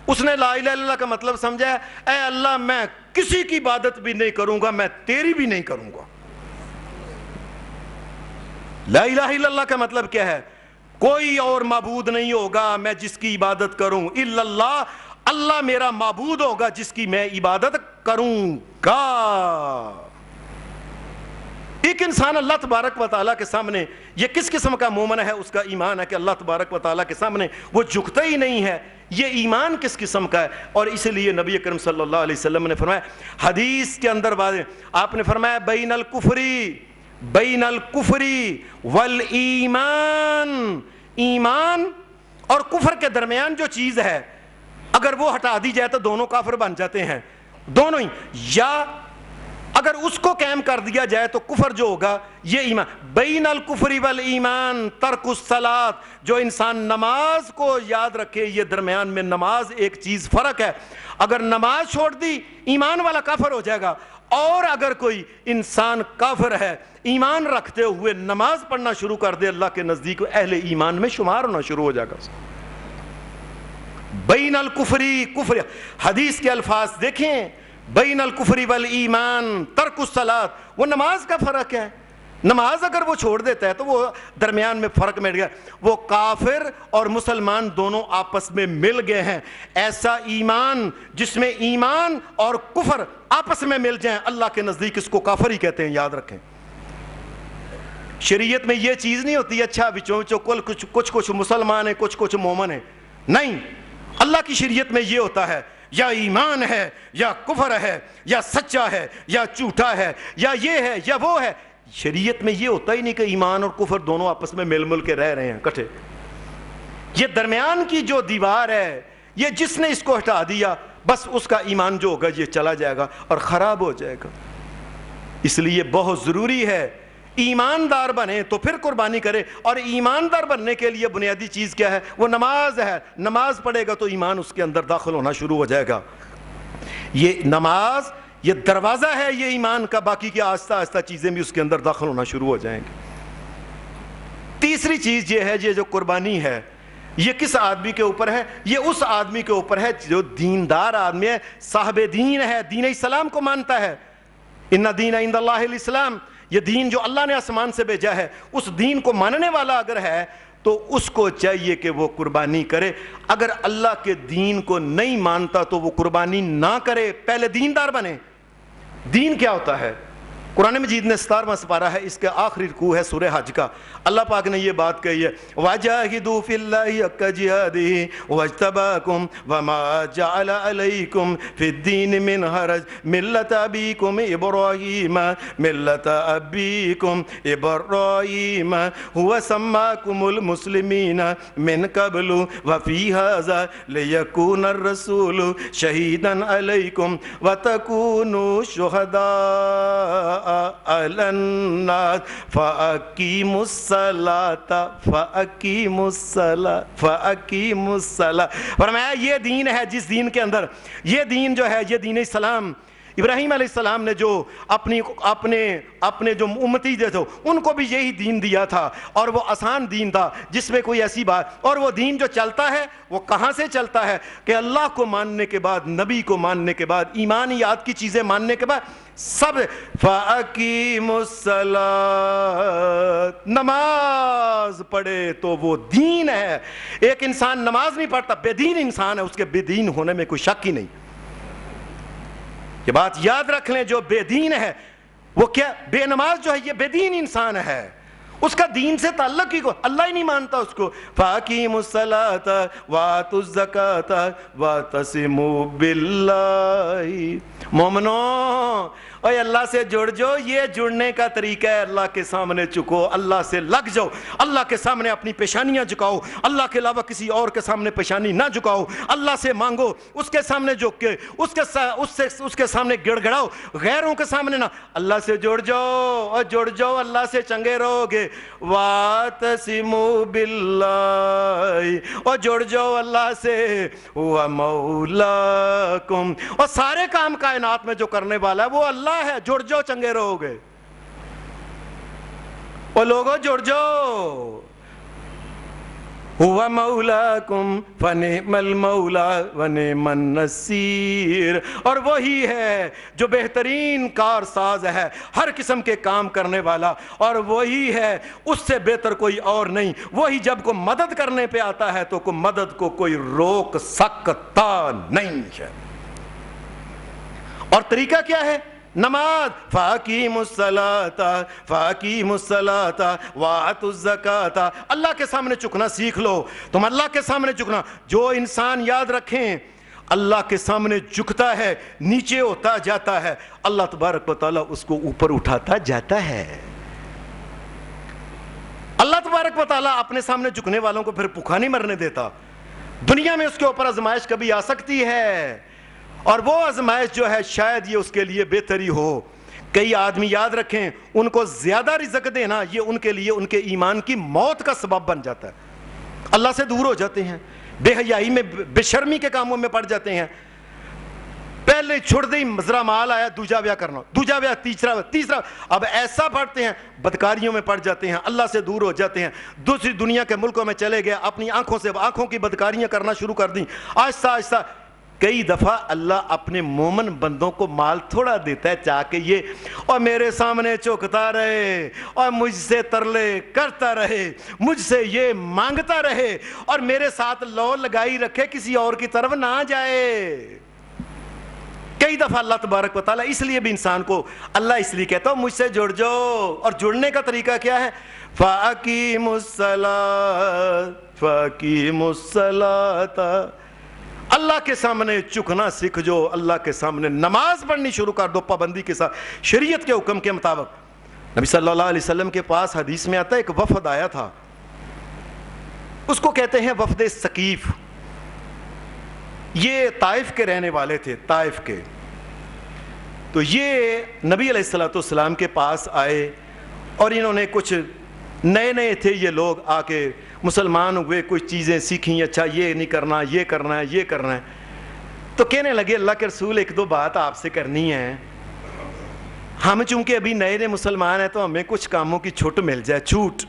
اس نے لا الہ الا اللہ کا مطلب سمجھا ہے اے اللہ میں کسی کی عبادت بھی نہیں کروں گا، میں تیری بھی نہیں کروں گا. لا الہ الا اللہ کا مطلب کیا ہے؟ کوئی اور معبود نہیں ہوگا میں جس کی عبادت کروں الا اللہ، اللہ میرا معبود ہوگا جس کی میں عبادت کروں گا. ایک انسان اللہ تبارک و تعالیٰ کے سامنے یہ کس قسم کا مومن ہے؟ اس کا ایمان ہے کہ اللہ تبارک و تعالیٰ کے سامنے وہ جھکتا ہی نہیں ہے. یہ ایمان کس قسم کا ہے؟ اور اس لیے نبی اکرم صلی اللہ علیہ وسلم نے فرمایا حدیث کے اندر آپ نے فرمایا بین الکفری والایمان، ایمان اور کفر کے درمیان جو چیز ہے اگر وہ ہٹا دی جائے تو دونوں کافر بن جاتے ہیں، دونوں ہی. یا اگر اس کو قائم کر دیا جائے تو کفر جو ہوگا یہ ایمان. بین الکفر والایمان ترک الصلاۃ، جو انسان نماز کو یاد رکھے یہ درمیان میں نماز ایک چیز فرق ہے. اگر نماز چھوڑ دی ایمان والا کافر ہو جائے گا، اور اگر کوئی انسان کافر ہے ایمان رکھتے ہوئے نماز پڑھنا شروع کر دے اللہ کے نزدیک اہل ایمان میں شمار ہونا شروع ہو جائے گا. بین الکفری، کفر، حدیث کے الفاظ دیکھیں بین الکفری والایمان ترک الصلاۃ، وہ نماز کا فرق ہے. نماز اگر وہ چھوڑ دیتا ہے تو وہ درمیان میں فرق مٹ گیا، وہ کافر اور مسلمان دونوں آپس میں مل گئے ہیں. ایسا ایمان جس میں ایمان اور کفر آپس میں مل جائیں اللہ کے نزدیک اس کو کافر ہی کہتے ہیں، یاد رکھیں. شریعت میں یہ چیز نہیں ہوتی اچھا بچوں کچھ مسلمان ہیں کچھ مومن ہیں، نہیں. اللہ کی شریعت میں یہ ہوتا ہے یا ایمان ہے یا کفر ہے یا سچا ہے یا جھوٹا ہے یا یہ ہے یا وہ ہے. شریعت میں یہ ہوتا ہی نہیں کہ ایمان اور کفر دونوں آپس میں مل کے رہ رہے ہیں کٹھے. یہ درمیان کی جو دیوار ہے یہ جس نے اس کو ہٹا دیا بس اس کا ایمان جو ہوگا یہ چلا جائے گا اور خراب ہو جائے گا. اس لیے بہت ضروری ہے ایماندار بنے تو پھر قربانی کرے. اور ایماندار بننے کے لیے بنیادی چیز کیا ہے؟ وہ نماز ہے. نماز پڑھے گا تو ایمان اس کے اندر داخل ہونا شروع ہو جائے گا. یہ نماز یہ دروازہ ہے یہ ایمان کا، باقی کی آہستہ آہستہ چیزیں بھی اس کے اندر داخل ہونا شروع ہو جائیں گی. تیسری چیز یہ ہے یہ جو قربانی ہے یہ کس آدمی کے اوپر ہے؟ یہ اس آدمی کے اوپر ہے جو دیندار آدمی ہے، صاحب دین ہے، دین اسلام کو مانتا ہے. ان دین عند اللہ الاسلام، یہ دین جو اللہ نے آسمان سے بھیجا ہے اس دین کو ماننے والا اگر ہے تو اس کو چاہیے کہ وہ قربانی کرے. اگر اللہ کے دین کو نہیں مانتا تو وہ قربانی نہ کرے، پہلے دیندار بنے. دین کیا ہوتا ہے؟ قرآن مجید نے 17واں سپارہ ہے، اس کے آخری رکوع ہے سورہ حج کا، اللہ پاک نے یہ بات کہی ہے وَجَاهِدُوا فِي اللَّهِ حَقَّ جِهَادِهِ وَاجْتَبَاكُمْ وَمَا جَعَلَ عَلَيْكُمْ فِي الدِّينِ مِنْ حَرَجٍ مِلَّةَ أَبِيكُمْ إِبْرَاهِيمَ هُوَ سَمَّاكُمُ الْمُسْلِمِينَ مِنْ قَبْلُ وَفِي هَذَا لِيَكُونَ الرَّسُولُ شَهِيدًا عَلَيْكُمْ وَتَكُونُوا شُهَدَاءَ عَلَى النَّاسِ فَأَقِيمُوا الصَّلَاةَ فرمایا یہ دین ہے جس دین کے اندر، یہ دین جو ہے، یہ دین اسلام، ابراہیم علیہ السلام نے جو اپنے جو امتی تھے ان کو بھی یہی دین دیا تھا، اور وہ آسان دین تھا جس میں کوئی ایسی بات، اور وہ دین جو چلتا ہے وہ کہاں سے چلتا ہے کہ اللہ کو ماننے کے بعد، نبی کو ماننے کے بعد، ایمانیات کی چیزیں ماننے کے بعد سب فَأَقِيمُوا الصَّلَاةَ، نماز پڑھے تو وہ دین ہے۔ ایک انسان نماز نہیں پڑھتا بے دین انسان ہے، اس کے بے دین ہونے میں کوئی شک ہی نہیں۔ یہ بات یاد رکھ لیں، جو بے دین ہے وہ کیا، بے نماز جو ہے یہ بے دین انسان ہے، اس کا دین سے تعلق ہی کو اللہ ہی نہیں مانتا اس کو۔ فَأَقِيمُوا الصَّلَاةَ وَآتُوا الزَّكَاةَ وَاعْتَصِمُوا بِاللَّهِ، مومنوں اے اللہ سے جڑ جاؤ، یہ جڑنے کا طریقہ ہے اللہ کے سامنے جھکو، اللہ سے لگ جاؤ، اللہ کے سامنے اپنی پیشانیاں جھکاؤ، اللہ کے علاوہ کسی اور کے سامنے پیشانی نہ جھکاؤ، اللہ سے مانگو، اس کے سامنے جھک کے اس کے سامنے گڑ گڑاؤ، غیروں کے سامنے نہ، اللہ سے جڑ جاؤ، اور جڑ جاؤ اللہ سے چنگے رہو گے۔ وَاعْتَصِمُوا بِاللَّهِ، اور جڑ جاؤ اللہ سے، هُوَ مَوْلَاكُمْ، اور سارے کام کائنات میں جو کرنے والا ہے وہ اللہ ہے، جڑ جاؤ چنگے رہو گے۔ اور لوگوں جڑ جاؤ، هُوَ مَوْلَاكُمْ فَنِعْمَ الْمَوْلَى وَنِعْمَ النَّصِيرُ، اور وہی ہے جو بہترین کار ساز ہے، ہر قسم کے کام کرنے والا، اور وہی ہے، اس سے بہتر کوئی اور نہیں، وہی جب کو مدد کرنے پہ آتا ہے تو کو مدد کو کوئی روک سکتا نہیں ہے۔ اور طریقہ کیا ہے؟ نماز۔ فَأَقِيمُوا الصَّلَاةَ وَآتُوا الزَّكَاةَ، اللہ کے سامنے جھکنا سیکھ لو، تم اللہ کے سامنے جھکنا۔ جو انسان یاد رکھیں اللہ کے سامنے جھکتا ہے، نیچے ہوتا جاتا ہے، اللہ تبارک و تعالیٰ اس کو اوپر اٹھاتا جاتا ہے۔ اللہ تبارک و تعالیٰ اپنے سامنے جھکنے والوں کو پھر بھوکا نہیں مرنے دیتا۔ دنیا میں اس کے اوپر آزمائش کبھی آ سکتی ہے، اور وہ آزمائش جو ہے شاید یہ اس کے لیے بہتری ہو۔ کئی آدمی یاد رکھیں ان کو زیادہ رزق دینا یہ ان کے لیے ان کے ایمان کی موت کا سبب بن جاتا ہے، اللہ سے دور ہو جاتے ہیں، بے حیائی میں، بے شرمی کے کاموں میں پڑ جاتے ہیں۔ پہلے چھوڑ دیں ذرا مال آیا دوجا بیاہ کرنا، دوجا بیاہ تیسرا، اب ایسا پڑھتے ہیں بدکاریوں میں پڑ جاتے ہیں، اللہ سے دور ہو جاتے ہیں، دوسری دنیا کے ملکوں میں چلے گئے، اپنی آنکھوں کی بدکاریاں کرنا شروع کر دیں۔ آہستہ آہستہ کئی دفعہ اللہ اپنے مومن بندوں کو مال تھوڑا دیتا ہے چاہ کے یہ اور میرے سامنے چوکتا رہے اور مجھ سے ترلے کرتا رہے، مجھ سے یہ مانگتا رہے اور میرے ساتھ لو لگائی رکھے، کسی اور کی طرف نہ جائے۔ کئی دفعہ اللہ تبارک و تعالیٰ اس لیے بھی انسان کو اللہ اس لیے کہتا ہوں مجھ سے جڑ جاؤ، اور جڑنے کا طریقہ کیا ہے؟ فَأَقِيمُوا الصَّلَاةَ، اللہ کے سامنے جھکنا سیکھ جو، اللہ کے سامنے نماز پڑھنی شروع کر دو پابندی کے ساتھ، شریعت کے حکم کے مطابق۔ نبی صلی اللہ علیہ وسلم کے پاس حدیث میں آتا ہے ایک وفد آیا تھا، اس کو کہتے ہیں وفد ثقیف، یہ طائف کے رہنے والے تھے، طائف کے۔ تو یہ نبی علیہ السلام کے پاس آئے اور انہوں نے کچھ نئے تھے یہ لوگ، آ کے مسلمان ہوئے، کچھ چیزیں سیکھیں، اچھا یہ نہیں کرنا، یہ کرنا ہے، یہ کرنا ہے۔ تو کہنے لگے اللہ کے رسول ایک دو بات آپ سے کرنی ہے، ہم چونکہ ابھی نئے مسلمان ہیں تو ہمیں کچھ کاموں کی چھوٹ مل جائے، چھوٹ۔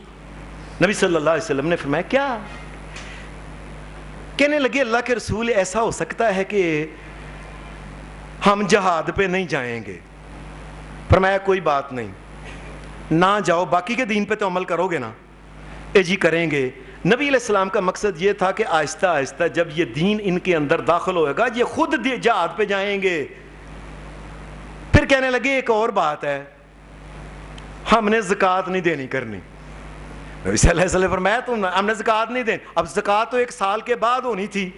نبی صلی اللہ علیہ وسلم نے فرمایا کیا؟ کہنے لگے اللہ کے رسول ایسا ہو سکتا ہے کہ ہم جہاد پہ نہیں جائیں گے۔ فرمایا کوئی بات نہیں، نہ جاؤ، باقی کے دین پہ تو عمل کرو گے نا؟ اے جی کریں گے۔ نبی علیہ السلام کا مقصد یہ تھا کہ آہستہ آہستہ جب یہ دین ان کے اندر داخل ہوئے گا یہ خود جہاد پہ جائیں گے۔ پھر کہنے لگے ایک اور بات ہے، ہم نے زکوٰۃ نہیں دینی کرنی. نبی صلی اللہ علیہ وسلم فرمایا تم ہم نے زکوٰۃ نہیں دینی. اب زکوٰۃ تو 1 سال کے بعد ہونی تھی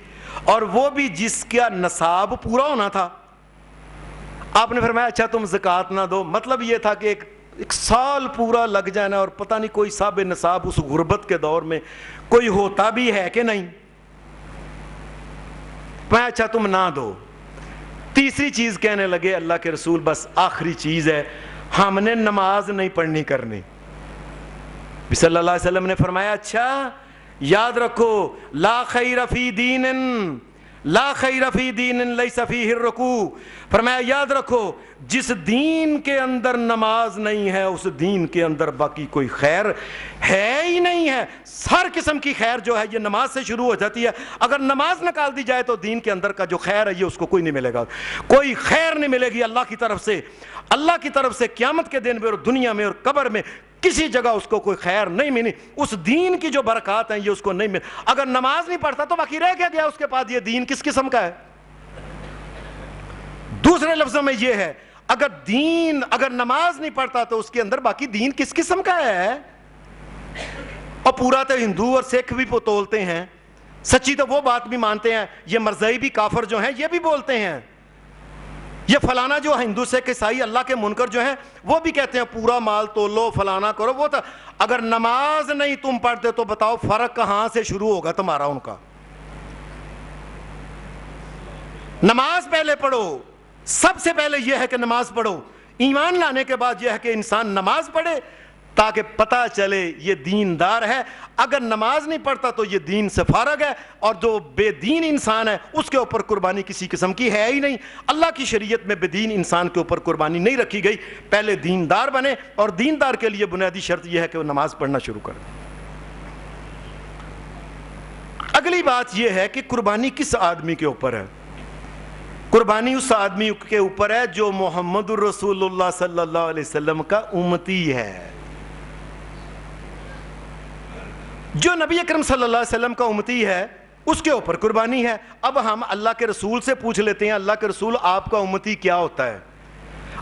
اور وہ بھی جس کا نصاب پورا ہونا تھا. آپ نے فرمایا اچھا تم زکوٰۃ نہ دو. مطلب یہ تھا کہ ایک سال پورا لگ جانا اور پتہ نہیں کوئی صاحب نصاب اس غربت کے دور میں کوئی ہوتا بھی ہے کہ نہیں. میں اچھا تم نہ دو. تیسری چیز کہنے لگے اللہ کے رسول بس آخری چیز ہے, ہم نے نماز نہیں پڑھنی کرنی. صلی اللہ علیہ وسلم نے فرمایا اچھا یاد رکھو لا خیر فی دین لا خیر فی دین لیس فیہ الرکوع. فرمایا یاد رکھو جس دین کے اندر نماز نہیں ہے اس دین کے اندر باقی کوئی خیر ہے ہی نہیں ہے. ہر قسم کی خیر جو ہے یہ نماز سے شروع ہو جاتی ہے. اگر نماز نکال دی جائے تو دین کے اندر کا جو خیر ہے یہ اس کو کوئی نہیں ملے گا. کوئی خیر نہیں ملے گی اللہ کی طرف سے. اللہ کی طرف سے قیامت کے دن میں اور دنیا میں اور قبر میں کسی جگہ اس کو کوئی خیر نہیں ملی. اس دین کی جو برکات ہیں یہ اس کو نہیں ملی. اگر نماز نہیں پڑھتا تو باقی رہ کیا گیا اس کے بعد؟ یہ دین کس قسم کا ہے؟ دوسرے لفظوں میں یہ ہے اگر نماز نہیں پڑھتا تو اس کے اندر باقی دین کس قسم کا ہے؟ اور پورا تو ہندو اور سکھ بھی تولتے ہیں, سچی تو وہ بات بھی مانتے ہیں. یہ مرزائی بھی کافر جو ہیں یہ بھی بولتے ہیں. یہ فلانا جو ہندو سکھ عیسائی اللہ کے منکر جو ہیں وہ بھی کہتے ہیں پورا مال تولو فلانا کرو. وہ تو اگر نماز نہیں تم پڑھتے تو بتاؤ فرق کہاں سے شروع ہوگا تمہارا ان کا؟ نماز پہلے پڑھو. سب سے پہلے یہ ہے کہ نماز پڑھو. ایمان لانے کے بعد یہ ہے کہ انسان نماز پڑھے تاکہ پتہ چلے یہ دیندار ہے. اگر نماز نہیں پڑھتا تو یہ دین سے فارغ ہے, اور جو بے دین انسان ہے اس کے اوپر قربانی کسی قسم کی ہے ہی نہیں. اللہ کی شریعت میں بے دین انسان کے اوپر قربانی نہیں رکھی گئی. پہلے دیندار بنے, اور دیندار کے لیے بنیادی شرط یہ ہے کہ وہ نماز پڑھنا شروع کرے. اگلی بات یہ ہے کہ قربانی کس آدمی کے اوپر ہے؟ قربانی اس آدمی کے اوپر ہے جو محمد الرسول اللہ صلی اللہ علیہ وسلم کا امتی ہے. جو نبی اکرم صلی اللہ علیہ وسلم کا امتی ہے اس کے اوپر قربانی ہے. اب ہم اللہ کے رسول سے پوچھ لیتے ہیں اللہ کے رسول آپ کا امتی کیا ہوتا ہے؟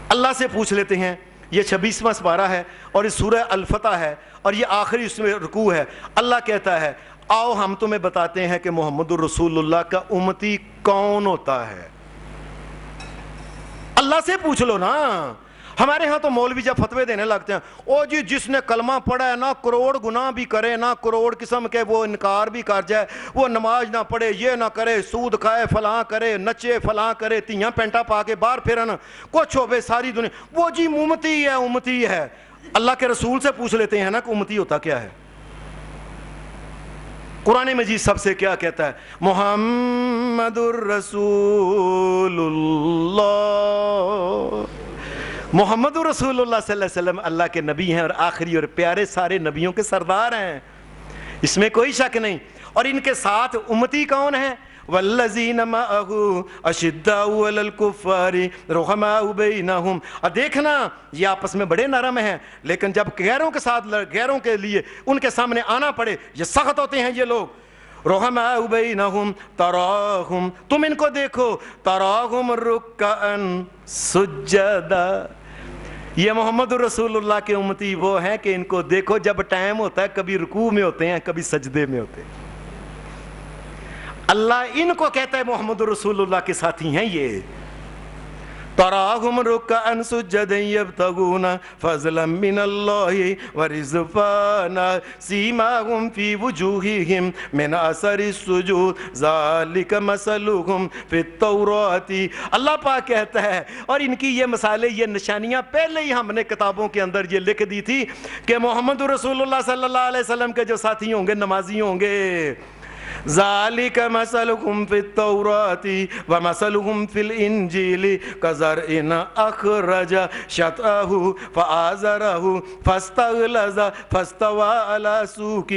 اللہ سے پوچھ لیتے ہیں. یہ 26واں سپارہ ہے اور یہ سورہ الفتح ہے اور یہ آخری اس میں رکوع ہے. اللہ کہتا ہے آؤ ہم تمہیں بتاتے ہیں کہ محمد الرسول اللہ کا امتی کون ہوتا ہے. اللہ سے پوچھ لو نا. ہمارے ہاں تو مولوی جب فتوے دینے لگتے ہیں او جی جس نے کلمہ پڑھا ہے نہ کروڑ گناہ بھی کرے نہ کروڑ قسم کے وہ انکار بھی کر جائے, وہ نماز نہ پڑھے, یہ نہ کرے, سود کھائے, فلاں کرے, نچے فلاں کرے, تیاں پینٹا پا کے باہر پھرن, کچھ ہوے ساری دنیا, وہ جی امتی ہے امتی ہے. اللہ کے رسول سے پوچھ لیتے ہیں نا کہ امتی ہوتا کیا ہے. قرآن مجید سب سے کیا کہتا ہے؟ محمد الرسول اللہ. محمد الرسول اللہ صلی اللہ علیہ وسلم اللہ کے نبی ہیں اور آخری اور پیارے سارے نبیوں کے سردار ہیں, اس میں کوئی شک نہیں. اور ان کے ساتھ امتی کون ہیں؟ والذین معہ اشداء علی الکفار رحماء بینہم. اور دیکھنا یہ آپس میں بڑے نرم ہیں, لیکن جب غیروں کے ساتھ غیروں کے لیے ان کے سامنے آنا پڑے یہ سخت ہوتے ہیں یہ لوگ. رحماء بینہم تراہم, تم ان کو دیکھو, تراہم رکعا سجدا. یہ محمد الرسول اللہ کے امتی وہ ہیں کہ ان کو دیکھو جب ٹائم ہوتا ہے کبھی رکوع میں ہوتے ہیں کبھی سجدے میں ہوتے ہیں. اللہ ان کو کہتا ہے محمد رسول اللہ کے ساتھی ہیں یہ. تراہم رکعا سجدا یبتغون فضلا من اللہ ورضوانا سیماہم فی وجوہہم من اثر السجود ذالک مثلہم فی التوراۃ. اللہ پاک کہتا ہے اور ان کی یہ مثالیں یہ نشانیاں پہلے ہی ہم نے کتابوں کے اندر یہ لکھ دی تھی کہ محمد رسول اللہ صلی اللہ علیہ وسلم کے جو ساتھی ہوں گے نمازی ہوں گے. ذالک مثلہم فی التوراۃ ومثلہم فی الانجیل کزرع اخرج شطأہ فآزرہ فاستغلظ فاستوى علی سوقہ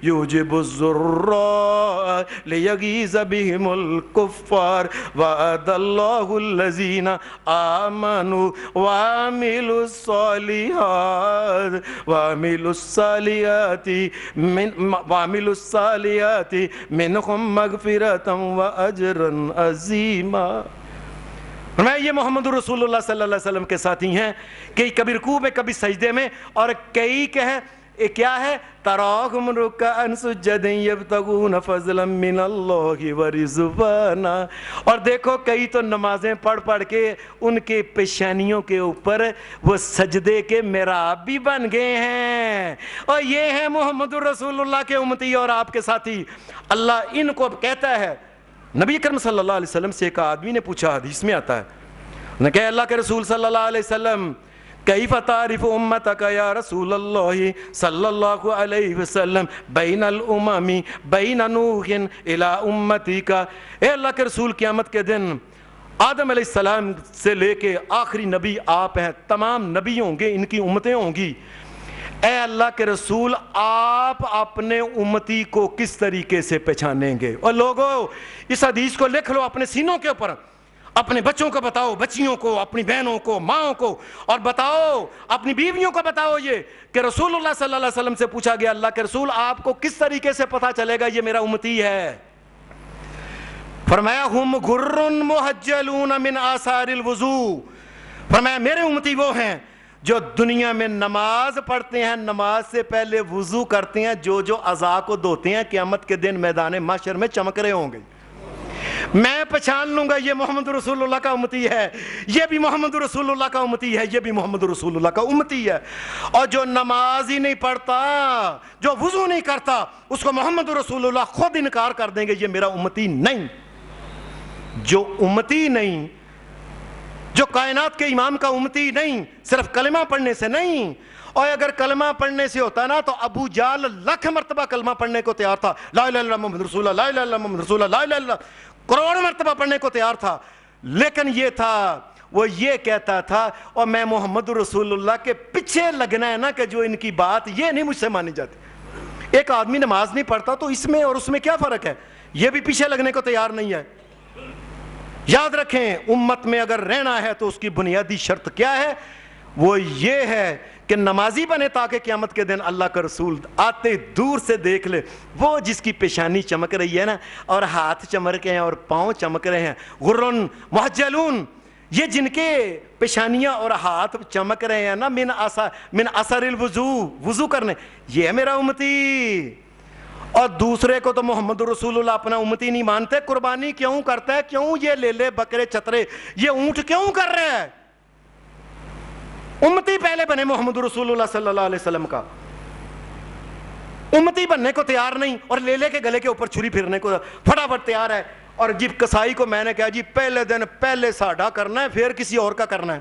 یعجب الضراء لیغیظ بہم الکفار وعد اللہ الذین آمنوا وعملوا الصالحات منہم مغفرتا و اجرا عظیما. فرمایا یہ محمد رسول اللہ صلی اللہ علیہ وسلم کے ساتھی ہیں کہ کبھی رکوع میں کبھی سجدے میں، اور کئی کیا ہے تراہم رکعا سجدا یبتغون فضلا من اللہ ورضوانا، اور دیکھو کئی تو نمازیں پڑھ پڑھ کے ان کے پیشانیوں کے اوپر وہ سجدے کے محراب بھی بن گئے ہیں، اور یہ ہیں محمد رسول اللہ کے امتی اور آپ کے ساتھی۔ اللہ ان کو کہتا ہے، نبی اکرم صلی اللہ علیہ وسلم سے ایک آدمی نے پوچھا، حدیث میں آتا ہے، انہوں نے کہا اللہ کے رسول صلی اللہ علیہ وسلم کیف تعرف امتک یا رسول اللہ صلی اللہ علیہ وسلم بین الامم بین نوح الی امتی کا، اے اللہ کے رسول قیامت کے دن آدم علیہ السلام سے لے کے آخری نبی آپ ہیں، تمام نبی ہوں گے، ان کی امتیں ہوں گی، اے اللہ کے رسول آپ اپنے امتی کو کس طریقے سے پہچانیں گے؟ اور لوگوں اس حدیث کو لکھ لو اپنے سینوں کے اوپر، اپنے بچوں کو بتاؤ، بچیوں کو، اپنی بہنوں کو، ماؤں کو، اور بتاؤ اپنی بیویوں کو بتاؤ یہ کہ رسول اللہ صلی اللہ علیہ وسلم سے پوچھا گیا اللہ کے رسول آپ کو کس طریقے سے پتہ چلے گا یہ میرا امتی ہے؟ فرمایا ہم غر محجلون من آثار الوضوء، فرمایا میرے امتی وہ ہیں جو دنیا میں نماز پڑھتے ہیں، نماز سے پہلے وضو کرتے ہیں، جو اعضاء کو دھوتے ہیں، قیامت کے دن میدان محشر میں چمک رہے ہوں گے، میں پہچان لوں گا یہ محمد رسول اللہ کا امتی ہے، یہ بھی محمد رسول اللہ کا امتی ہے، یہ بھی محمد رسول اللہ کا امتی ہے۔ اور جو نماز ہی نہیں پڑھتا، جو وضو نہیں کرتا، اس کو محمد رسول اللہ خود انکار کر دیں گے یہ میرا امتی نہیں۔ جو امتی نہیں، جو کائنات کے امام کا امتی نہیں، صرف کلمہ پڑھنے سے نہیں، اور اگر کلمہ پڑھنے سے ہوتا نا تو ابو جہل لاکھ مرتبہ کلمہ پڑھنے کو تیار تھا، لا الہ الا اللہ محمد رسول اللہ، لا الہ الا اللہ محمد رسول اللہ، لا الہ الا اللہ کروڑ مرتبہ پڑھنے کو تیار تھا، لیکن یہ تھا وہ یہ کہتا تھا اور میں محمد رسول اللہ کے پیچھے لگنا ہے نا کہ جو ان کی بات یہ نہیں مجھ سے مانی جاتی۔ ایک آدمی نماز نہیں پڑھتا تو اس میں اور اس میں کیا فرق ہے؟ یہ بھی پیچھے لگنے کو تیار نہیں ہے۔ یاد رکھیں امت میں اگر رہنا ہے تو اس کی بنیادی شرط کیا ہے؟ وہ یہ ہے کہ نمازی بنے تاکہ قیامت کے دن اللہ کا رسول آتے دور سے دیکھ لے، وہ جس کی پیشانی چمک رہی ہے نا اور ہاتھ چمک رہے ہیں اور پاؤں چمک رہے ہیں، غرن محجلون، یہ جن کے پیشانیاں اور ہاتھ چمک رہے ہیں نا من اثر الوضو، وضو کرنے، یہ ہے میرا امتی۔ اور دوسرے کو تو محمد رسول اللہ اپنا امتی نہیں مانتے، قربانی کیوں کرتا ہے؟ کیوں یہ لے بکرے چترے یہ اونٹ کیوں کر رہے ہیں؟ امتی پہلے بنے محمد رسول اللہ صلی اللہ علیہ وسلم کا، امتی بننے کو تیار نہیں، اور لے کے گلے کے اوپر چھری پھرنے کو فٹافٹ تیار ہے۔ اور جب کسائی کو میں نے کہا جی پہلے دن پہلے ساڈا کرنا ہے پھر کسی اور کا کرنا ہے،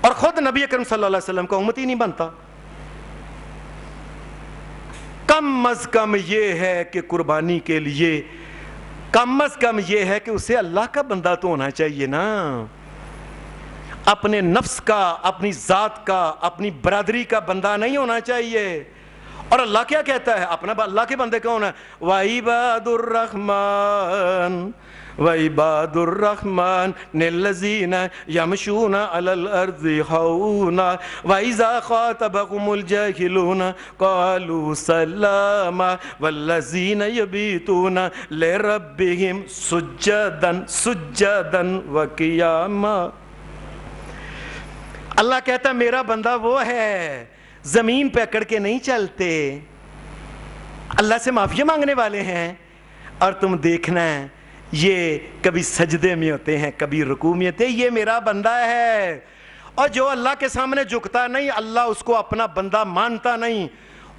اور خود نبی اکرم صلی اللہ علیہ وسلم کا امتی نہیں بنتا۔ کم از کم یہ ہے کہ قربانی کے لیے کم از کم یہ ہے کہ اسے اللہ کا بندہ تو ہونا چاہیے نا، اپنے نفس کا، اپنی ذات کا، اپنی برادری کا بندہ نہیں ہونا چاہیے۔ اور اللہ کیا کہتا ہے؟ اپنا اللہ کے بندے کون ہے؟ وَعِبَادُ الرَّحْمَنِ وَعِبَادُ الرَّحْمَنِ الَّذِينَ يَمْشُونَ عَلَى الْأَرْضِ هَوْنًا وَإِذَا خَاطَبَهُمُ الْجَاهِلُونَ قَالُوا سَلَامًا وَالَّذِينَ يَبِيتُونَ لِرَبِّهِمْ سُجَّدًا وَقِيَامًا۔ اللہ کہتا ہے میرا بندہ وہ ہے زمین پہ اکڑ کے نہیں چلتے، اللہ سے معافی مانگنے والے ہیں، اور تم دیکھنا ہے یہ کبھی سجدے میں ہوتے ہیں کبھی رکوع میں ہوتے ہیں، یہ میرا بندہ ہے۔ اور جو اللہ کے سامنے جھکتا نہیں، اللہ اس کو اپنا بندہ مانتا نہیں،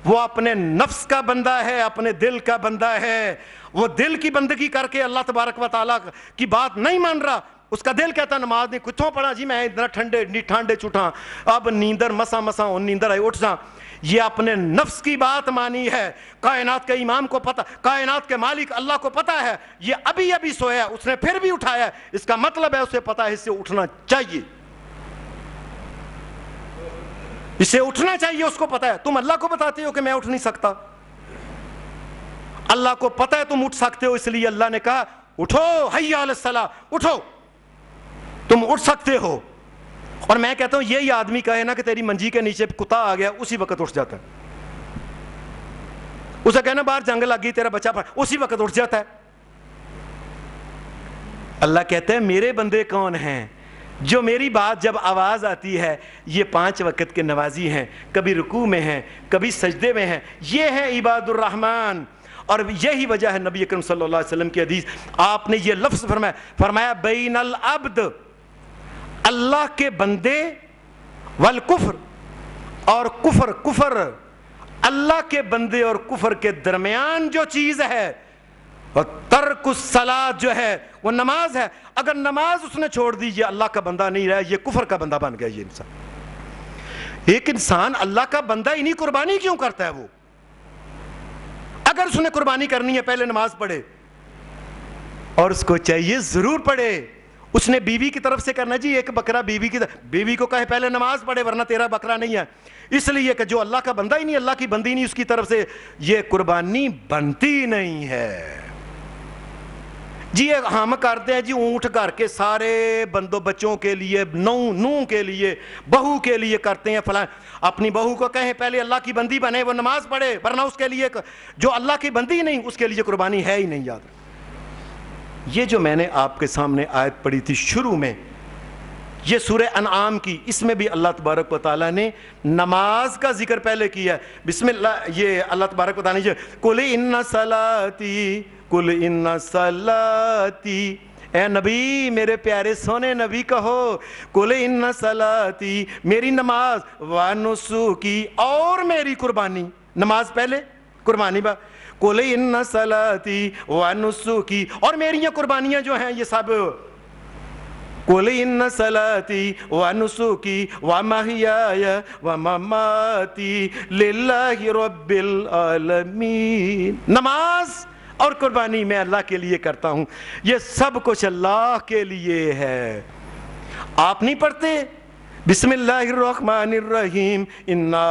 وہ اپنے نفس کا بندہ ہے، اپنے دل کا بندہ ہے، وہ دل کی بندگی کر کے اللہ تبارک و تعالیٰ کی بات نہیں مان رہا، اس کا دل کہتا نماز نہیں کتوں پڑھا جی میں اتنا ٹھنڈے چھٹا اب نیندر مسا نیندر آئی اٹھ جا، یہ اپنے نفس کی بات مانی ہے۔ کائنات کے امام کو پتہ، کائنات کے مالک اللہ کو پتہ ہے یہ ابھی سویا ہے، اس نے پھر بھی اٹھایا ہے، اس کا مطلب ہے اسے پتہ ہے اس سے اٹھنا چاہیے، اسے اٹھنا چاہیے، اس کو پتہ ہے۔ تم اللہ کو بتاتے ہو کہ میں اٹھ نہیں سکتا، اللہ کو پتہ ہے تم اٹھ سکتے ہو، اس لیے اللہ نے کہا اٹھو حی علی الصلاۃ، اٹھو تم اٹھ سکتے ہو۔ اور میں کہتا ہوں یہی آدمی کہے نا کہ تیری منجی کے نیچے کتا آ گیا، اسی وقت اٹھ جاتا ہے، اسے کہنا باہر جنگ لگ گئی تیرا بچہ پڑ، اسی وقت اٹھ جاتا ہے۔ اللہ کہتے ہیں میرے بندے کون ہیں جو میری بات جب آواز آتی ہے، یہ 5 وقت کے نمازی ہیں، کبھی رکوع میں ہیں، کبھی سجدے میں ہیں، یہ ہیں عباد الرحمن۔ اور یہی وجہ ہے نبی اکرم صلی اللہ علیہ وسلم کی حدیث، آپ نے یہ لفظ فرمایا بین العبد، اللہ کے بندے، والکفر، اور کفر، اللہ کے بندے اور کفر کے درمیان جو چیز ہے، اور ترک الصلاۃ جو ہے وہ نماز ہے۔ اگر نماز اس نے چھوڑ دی، یہ اللہ کا بندہ نہیں رہا، یہ کفر کا بندہ بن گیا۔ یہ انسان، ایک انسان اللہ کا بندہ ہی نہیں، قربانی کیوں کرتا ہے؟ وہ اگر اس نے قربانی کرنی ہے پہلے نماز پڑھے، اور اس کو چاہیے ضرور پڑھے۔ اس نے بیوی کی طرف سے کرنا جی ایک بکرا، بیوی کو کہے پہلے نماز پڑھے ورنہ تیرا بکرا نہیں ہے، اس لیے کہ جو اللہ کا بندہ ہی نہیں، اللہ کی بندی نہیں، اس کی طرف سے یہ قربانی بنتی نہیں ہے۔ جی ہم کرتے ہیں جی اونٹ گھر کے سارے بندوں بچوں کے لیے، نو کے لیے، بہو کے لیے کرتے ہیں فلاں، اپنی بہو کو کہیں پہلے اللہ کی بندی بنے، وہ نماز پڑھے، ورنہ اس کے لیے جو اللہ کی بندی نہیں اس کے لیے قربانی ہے ہی نہیں۔ یاد یہ جو میں نے آپ کے سامنے آیت پڑھی تھی شروع میں، یہ سورہ انعام کی، اس میں بھی اللہ تبارک و تعالیٰ نے نماز کا ذکر پہلے کیا ہے۔ بسم اللہ، یہ اللہ تبارک و تعالیٰ نے قُلْ إِنَّ صَلَاتِي قُلْ إِنَّ صَلَاتِي، اے نبی میرے پیارے سونے نبی کہو، قُلْ إِنَّ صَلَاتِي، میری نماز، وَنُسُكِي، اور میری قربانی، نماز پہلے قربانی بعد، قُلْ إِنَّ صَلَاتِي وَنُسُكِي، اور میری یہ قربانیاں جو ہیں یہ سب، قُلْ إِنَّ صَلَاتِي وَنُسُكِي وَمَحْيَايَ وَمَمَاتِي لِلَّهِ رَبِّ الْعَالَمِينَ، نماز اور قربانی میں اللہ کے لیے کرتا ہوں، یہ سب کچھ اللہ کے لیے ہے۔ آپ نہیں پڑھتے بسم اللہ الرحمن الرحیم انا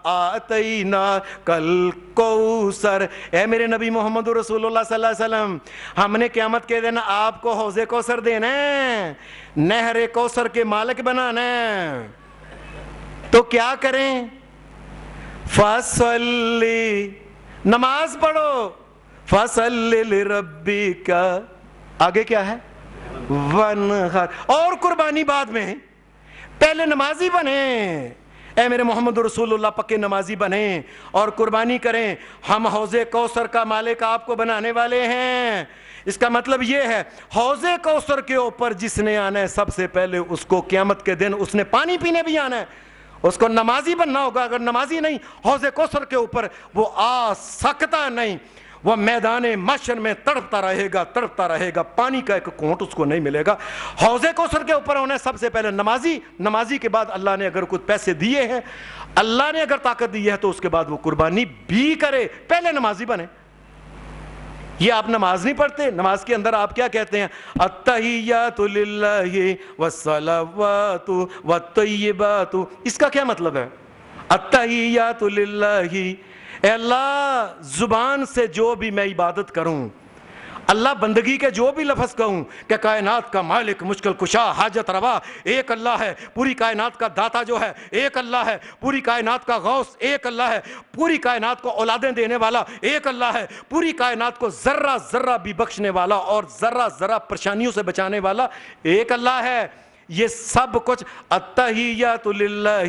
اعطیناک الکوثر، اے میرے نبی محمد رسول اللہ صلی اللہ علیہ وسلم، ہم نے قیامت کے دن آپ کو حوض کوثر دینا ہے، نہر کوثر کے مالک بنانا ہے، تو کیا کریں؟ فصلی، نماز پڑھو، فصلی لربک، آگے کیا ہے؟ ونحر، اور قربانی بعد میں، پہلے نمازی بنیں، اے میرے محمد رسول اللہ پکے نمازی بنیں اور قربانی کریں، ہم حوض کوثر کا مالک آپ کو بنانے والے ہیں۔ اس کا مطلب یہ ہے حوض کوثر کے اوپر جس نے آنا ہے سب سے پہلے اس کو قیامت کے دن اس نے پانی پینے بھی آنا ہے، اس کو نمازی بننا ہوگا۔ اگر نمازی نہیں حوض کوثر کے اوپر وہ آ سکتا نہیں، وہ میدان محشر میں تڑپتا رہے گا، پانی کا ایک گھونٹ اس کو نہیں ملے گا۔ حوض کوثر کے اوپر ہونا ہے سب سے پہلے نمازی، نمازی کے بعد اللہ نے اگر کچھ پیسے دیے ہیں، اللہ نے اگر طاقت دی ہے تو اس کے بعد وہ قربانی بھی کرے، پہلے نمازی بنے۔ یہ آپ نماز نہیں پڑھتے، نماز کے اندر آپ کیا کہتے ہیں؟ التحیات للہ والصلوات والطیبات، اس کا کیا مطلب ہے؟ التحیات للہ، اے اللہ زبان سے جو بھی میں عبادت کروں، اللہ بندگی کے جو بھی لفظ کہوں کہ کائنات کا مالک، مشکل کشا، حاجت روا ایک اللہ ہے، پوری کائنات کا داتا جو ہے ایک اللہ ہے، پوری کائنات کا غوث ایک اللہ ہے، پوری کائنات کو اولادیں دینے والا ایک اللہ ہے، پوری کائنات کو ذرہ ذرہ بھی بخشنے والا اور ذرہ ذرہ پریشانیوں سے بچانے والا ایک اللہ ہے۔ یہ سب کچھ التحیات للہ،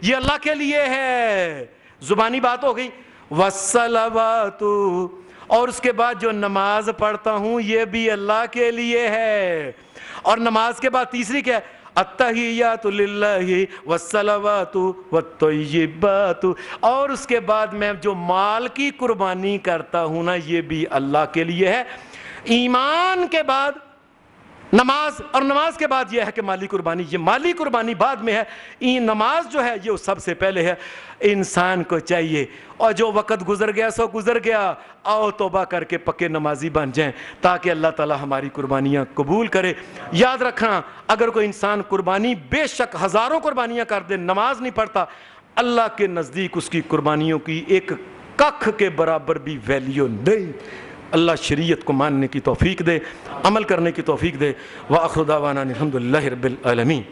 یہ اللہ کے لیے ہے، زبانی بات ہو گئی۔ والصلوات، اور اس کے بعد جو نماز پڑھتا ہوں یہ بھی اللہ کے لیے ہے، اور نماز کے بعد تیسری کیا ہے؟ التحیات للہ والصلوات والطیبات، اور اس کے بعد میں جو مال کی قربانی کرتا ہوں نا یہ بھی اللہ کے لیے ہے۔ ایمان کے بعد نماز، اور نماز کے بعد یہ ہے کہ مالی قربانی، یہ مالی قربانی بعد میں ہے، یہ نماز جو ہے یہ سب سے پہلے ہے۔ انسان کو چاہیے، اور جو وقت گزر گیا سو گزر گیا، آؤ توبہ کر کے پکے نمازی بن جائیں تاکہ اللہ تعالی ہماری قربانیاں قبول کرے۔ یاد رکھنا اگر کوئی انسان قربانی بے شک ہزاروں قربانیاں کر دے، نماز نہیں پڑھتا، اللہ کے نزدیک اس کی قربانیوں کی ایک ککھ کے برابر بھی ویلیو نہیں۔ اللہ شریعت کو ماننے کی توفیق دے، عمل کرنے کی توفیق دے۔ وآخر دعوانا الحمدللہ رب العالمین۔